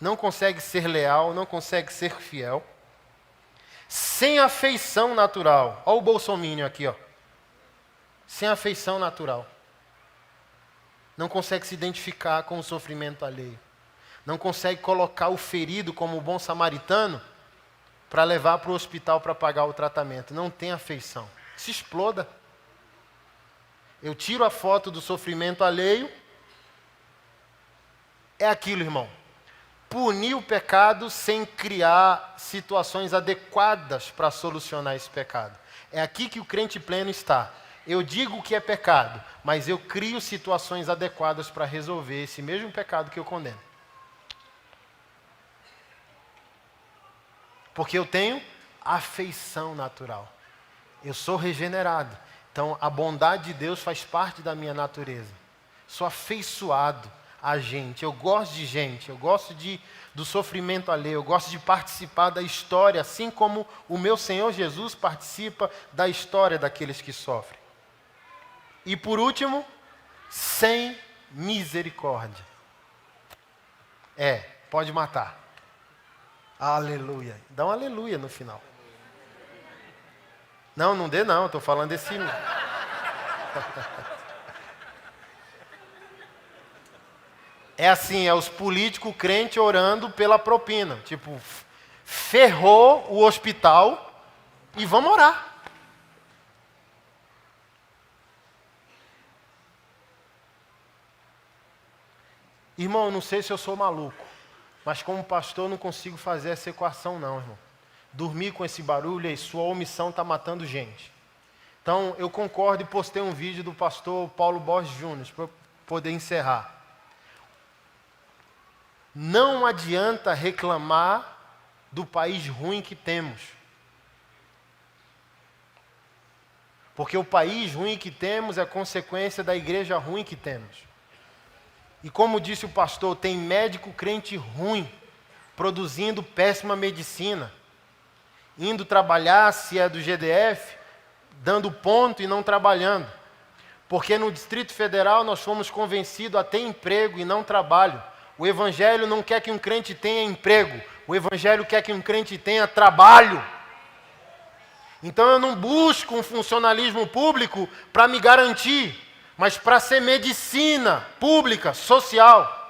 não consegue ser leal, não consegue ser fiel, sem afeição natural. Olha o bolsominion aqui, ó. Sem afeição natural. Não consegue se identificar com o sofrimento alheio. Não consegue colocar o ferido como bom samaritano para levar para o hospital para pagar o tratamento. Não tem afeição. Se exploda. Eu tiro a foto do sofrimento alheio. É aquilo, irmão. Punir o pecado sem criar situações adequadas para solucionar esse pecado. É aqui que o crente pleno está. Eu digo que é pecado, mas eu crio situações adequadas para resolver esse mesmo pecado que eu condeno. Porque eu tenho afeição natural. Eu sou regenerado. Então, a bondade de Deus faz parte da minha natureza. Sou afeiçoado a gente. Eu gosto de gente. Eu gosto do sofrimento alheio. Eu gosto de participar da história, assim como o meu Senhor Jesus participa da história daqueles que sofrem. E por último, sem misericórdia. Pode matar. Aleluia. Dá um aleluia no final. Não dê não, estou falando desse... É assim, é os políticos crentes orando pela propina. Tipo, ferrou o hospital e vamos orar. Irmão, eu não sei se eu sou maluco, mas como pastor eu não consigo fazer essa equação não, irmão. Dormir com esse barulho e sua omissão está matando gente. Então, eu concordo e postei um vídeo do pastor Paulo Borges Júnior, para poder encerrar. Não adianta reclamar do país ruim que temos. Porque o país ruim que temos é consequência da igreja ruim que temos. E como disse o pastor, tem médico crente ruim, produzindo péssima medicina. Indo trabalhar, se é do GDF, dando ponto e não trabalhando. Porque no Distrito Federal nós fomos convencidos a ter emprego e não trabalho. O Evangelho não quer que um crente tenha emprego. O Evangelho quer que um crente tenha trabalho. Então eu não busco um funcionalismo público para me garantir, mas para ser medicina pública, social.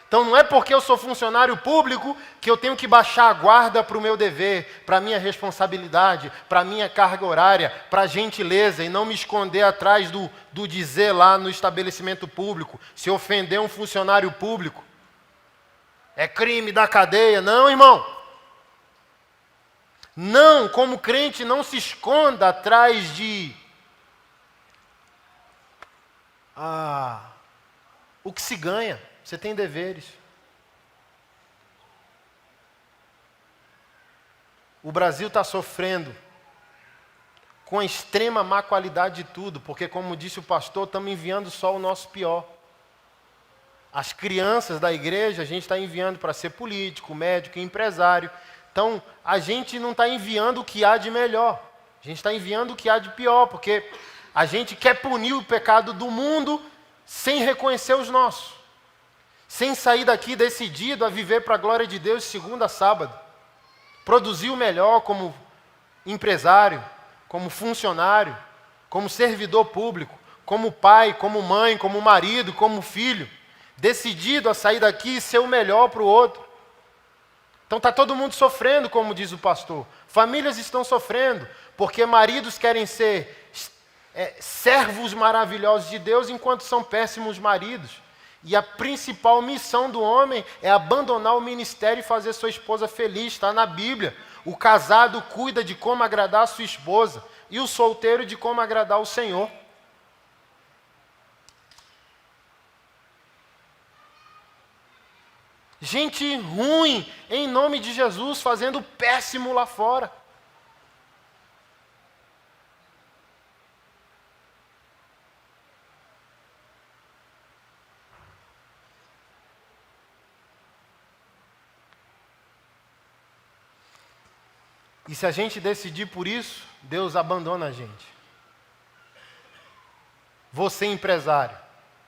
Então não é porque eu sou funcionário público que eu tenho que baixar a guarda para o meu dever, para a minha responsabilidade, para a minha carga horária, para a gentileza, e não me esconder atrás do dizer lá no estabelecimento público. Se ofender um funcionário público, é crime da cadeia. Não, irmão. Não, como crente, não se esconda atrás de... o que se ganha. Você tem deveres. O Brasil está sofrendo com a extrema má qualidade de tudo, porque, como disse o pastor, estamos enviando só o nosso pior. As crianças da igreja a gente está enviando para ser político, médico e empresário. Então, a gente não está enviando o que há de melhor. A gente está enviando o que há de pior, porque a gente quer punir o pecado do mundo sem reconhecer os nossos. Sem sair daqui decidido a viver para a glória de Deus de segunda a sábado. Produzir o melhor como empresário, como funcionário, como servidor público, como pai, como mãe, como marido, como filho. Decidido a sair daqui e ser o melhor para o outro. Então está todo mundo sofrendo, como diz o pastor. Famílias estão sofrendo, porque maridos querem ser servos maravilhosos de Deus, enquanto são péssimos maridos. E a principal missão do homem é abandonar o ministério e fazer sua esposa feliz. Está na Bíblia. O casado cuida de como agradar a sua esposa. e o solteiro de como agradar o Senhor. Gente ruim, em nome de Jesus, fazendo péssimo lá fora. E se a gente decidir por isso, Deus abandona a gente. Você empresário,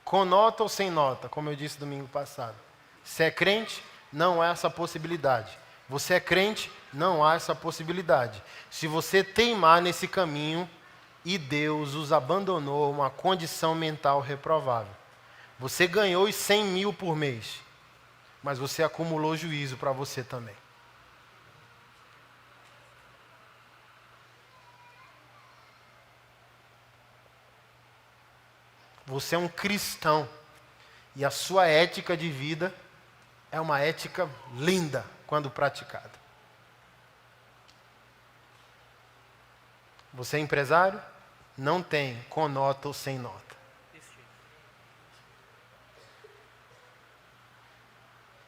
com nota ou sem nota, como eu disse domingo passado. Se é crente, não há essa possibilidade. Você é crente, não há essa possibilidade. Se você teimar nesse caminho, e Deus os abandonou uma condição mental reprovável. Você ganhou os 100 mil por mês, mas você acumulou juízo para você também. Você é um cristão e a sua ética de vida é uma ética linda quando praticada. Você é empresário? Não tem com nota ou sem nota.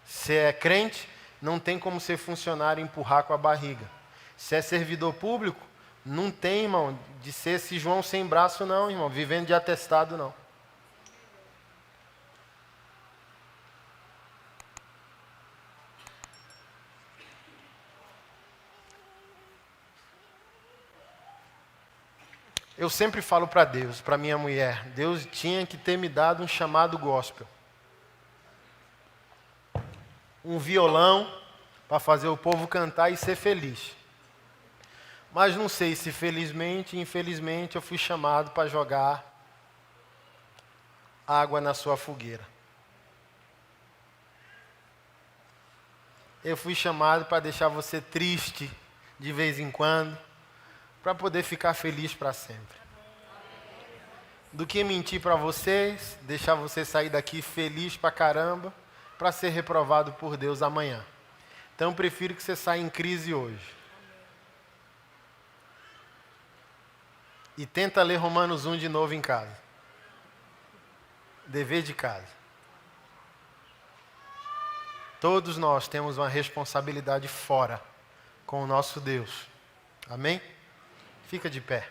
Se é crente, não tem como ser funcionário e empurrar com a barriga. Se é servidor público, não tem, irmão, de ser esse João sem braço não, irmão, vivendo de atestado não. Eu sempre falo para Deus, para minha mulher, Deus tinha que ter me dado um chamado gospel. Um violão para fazer o povo cantar e ser feliz. Mas não sei se felizmente, infelizmente, eu fui chamado para jogar água na sua fogueira. Eu fui chamado para deixar você triste de vez em quando, para poder ficar feliz para sempre. Do que mentir para vocês, deixar você sair daqui feliz para caramba, para ser reprovado por Deus amanhã. Então eu prefiro que você saia em crise hoje. E tenta ler Romanos 1 de novo em casa. Dever de casa. Todos nós temos uma responsabilidade fora com o nosso Deus. Amém? Fica de pé.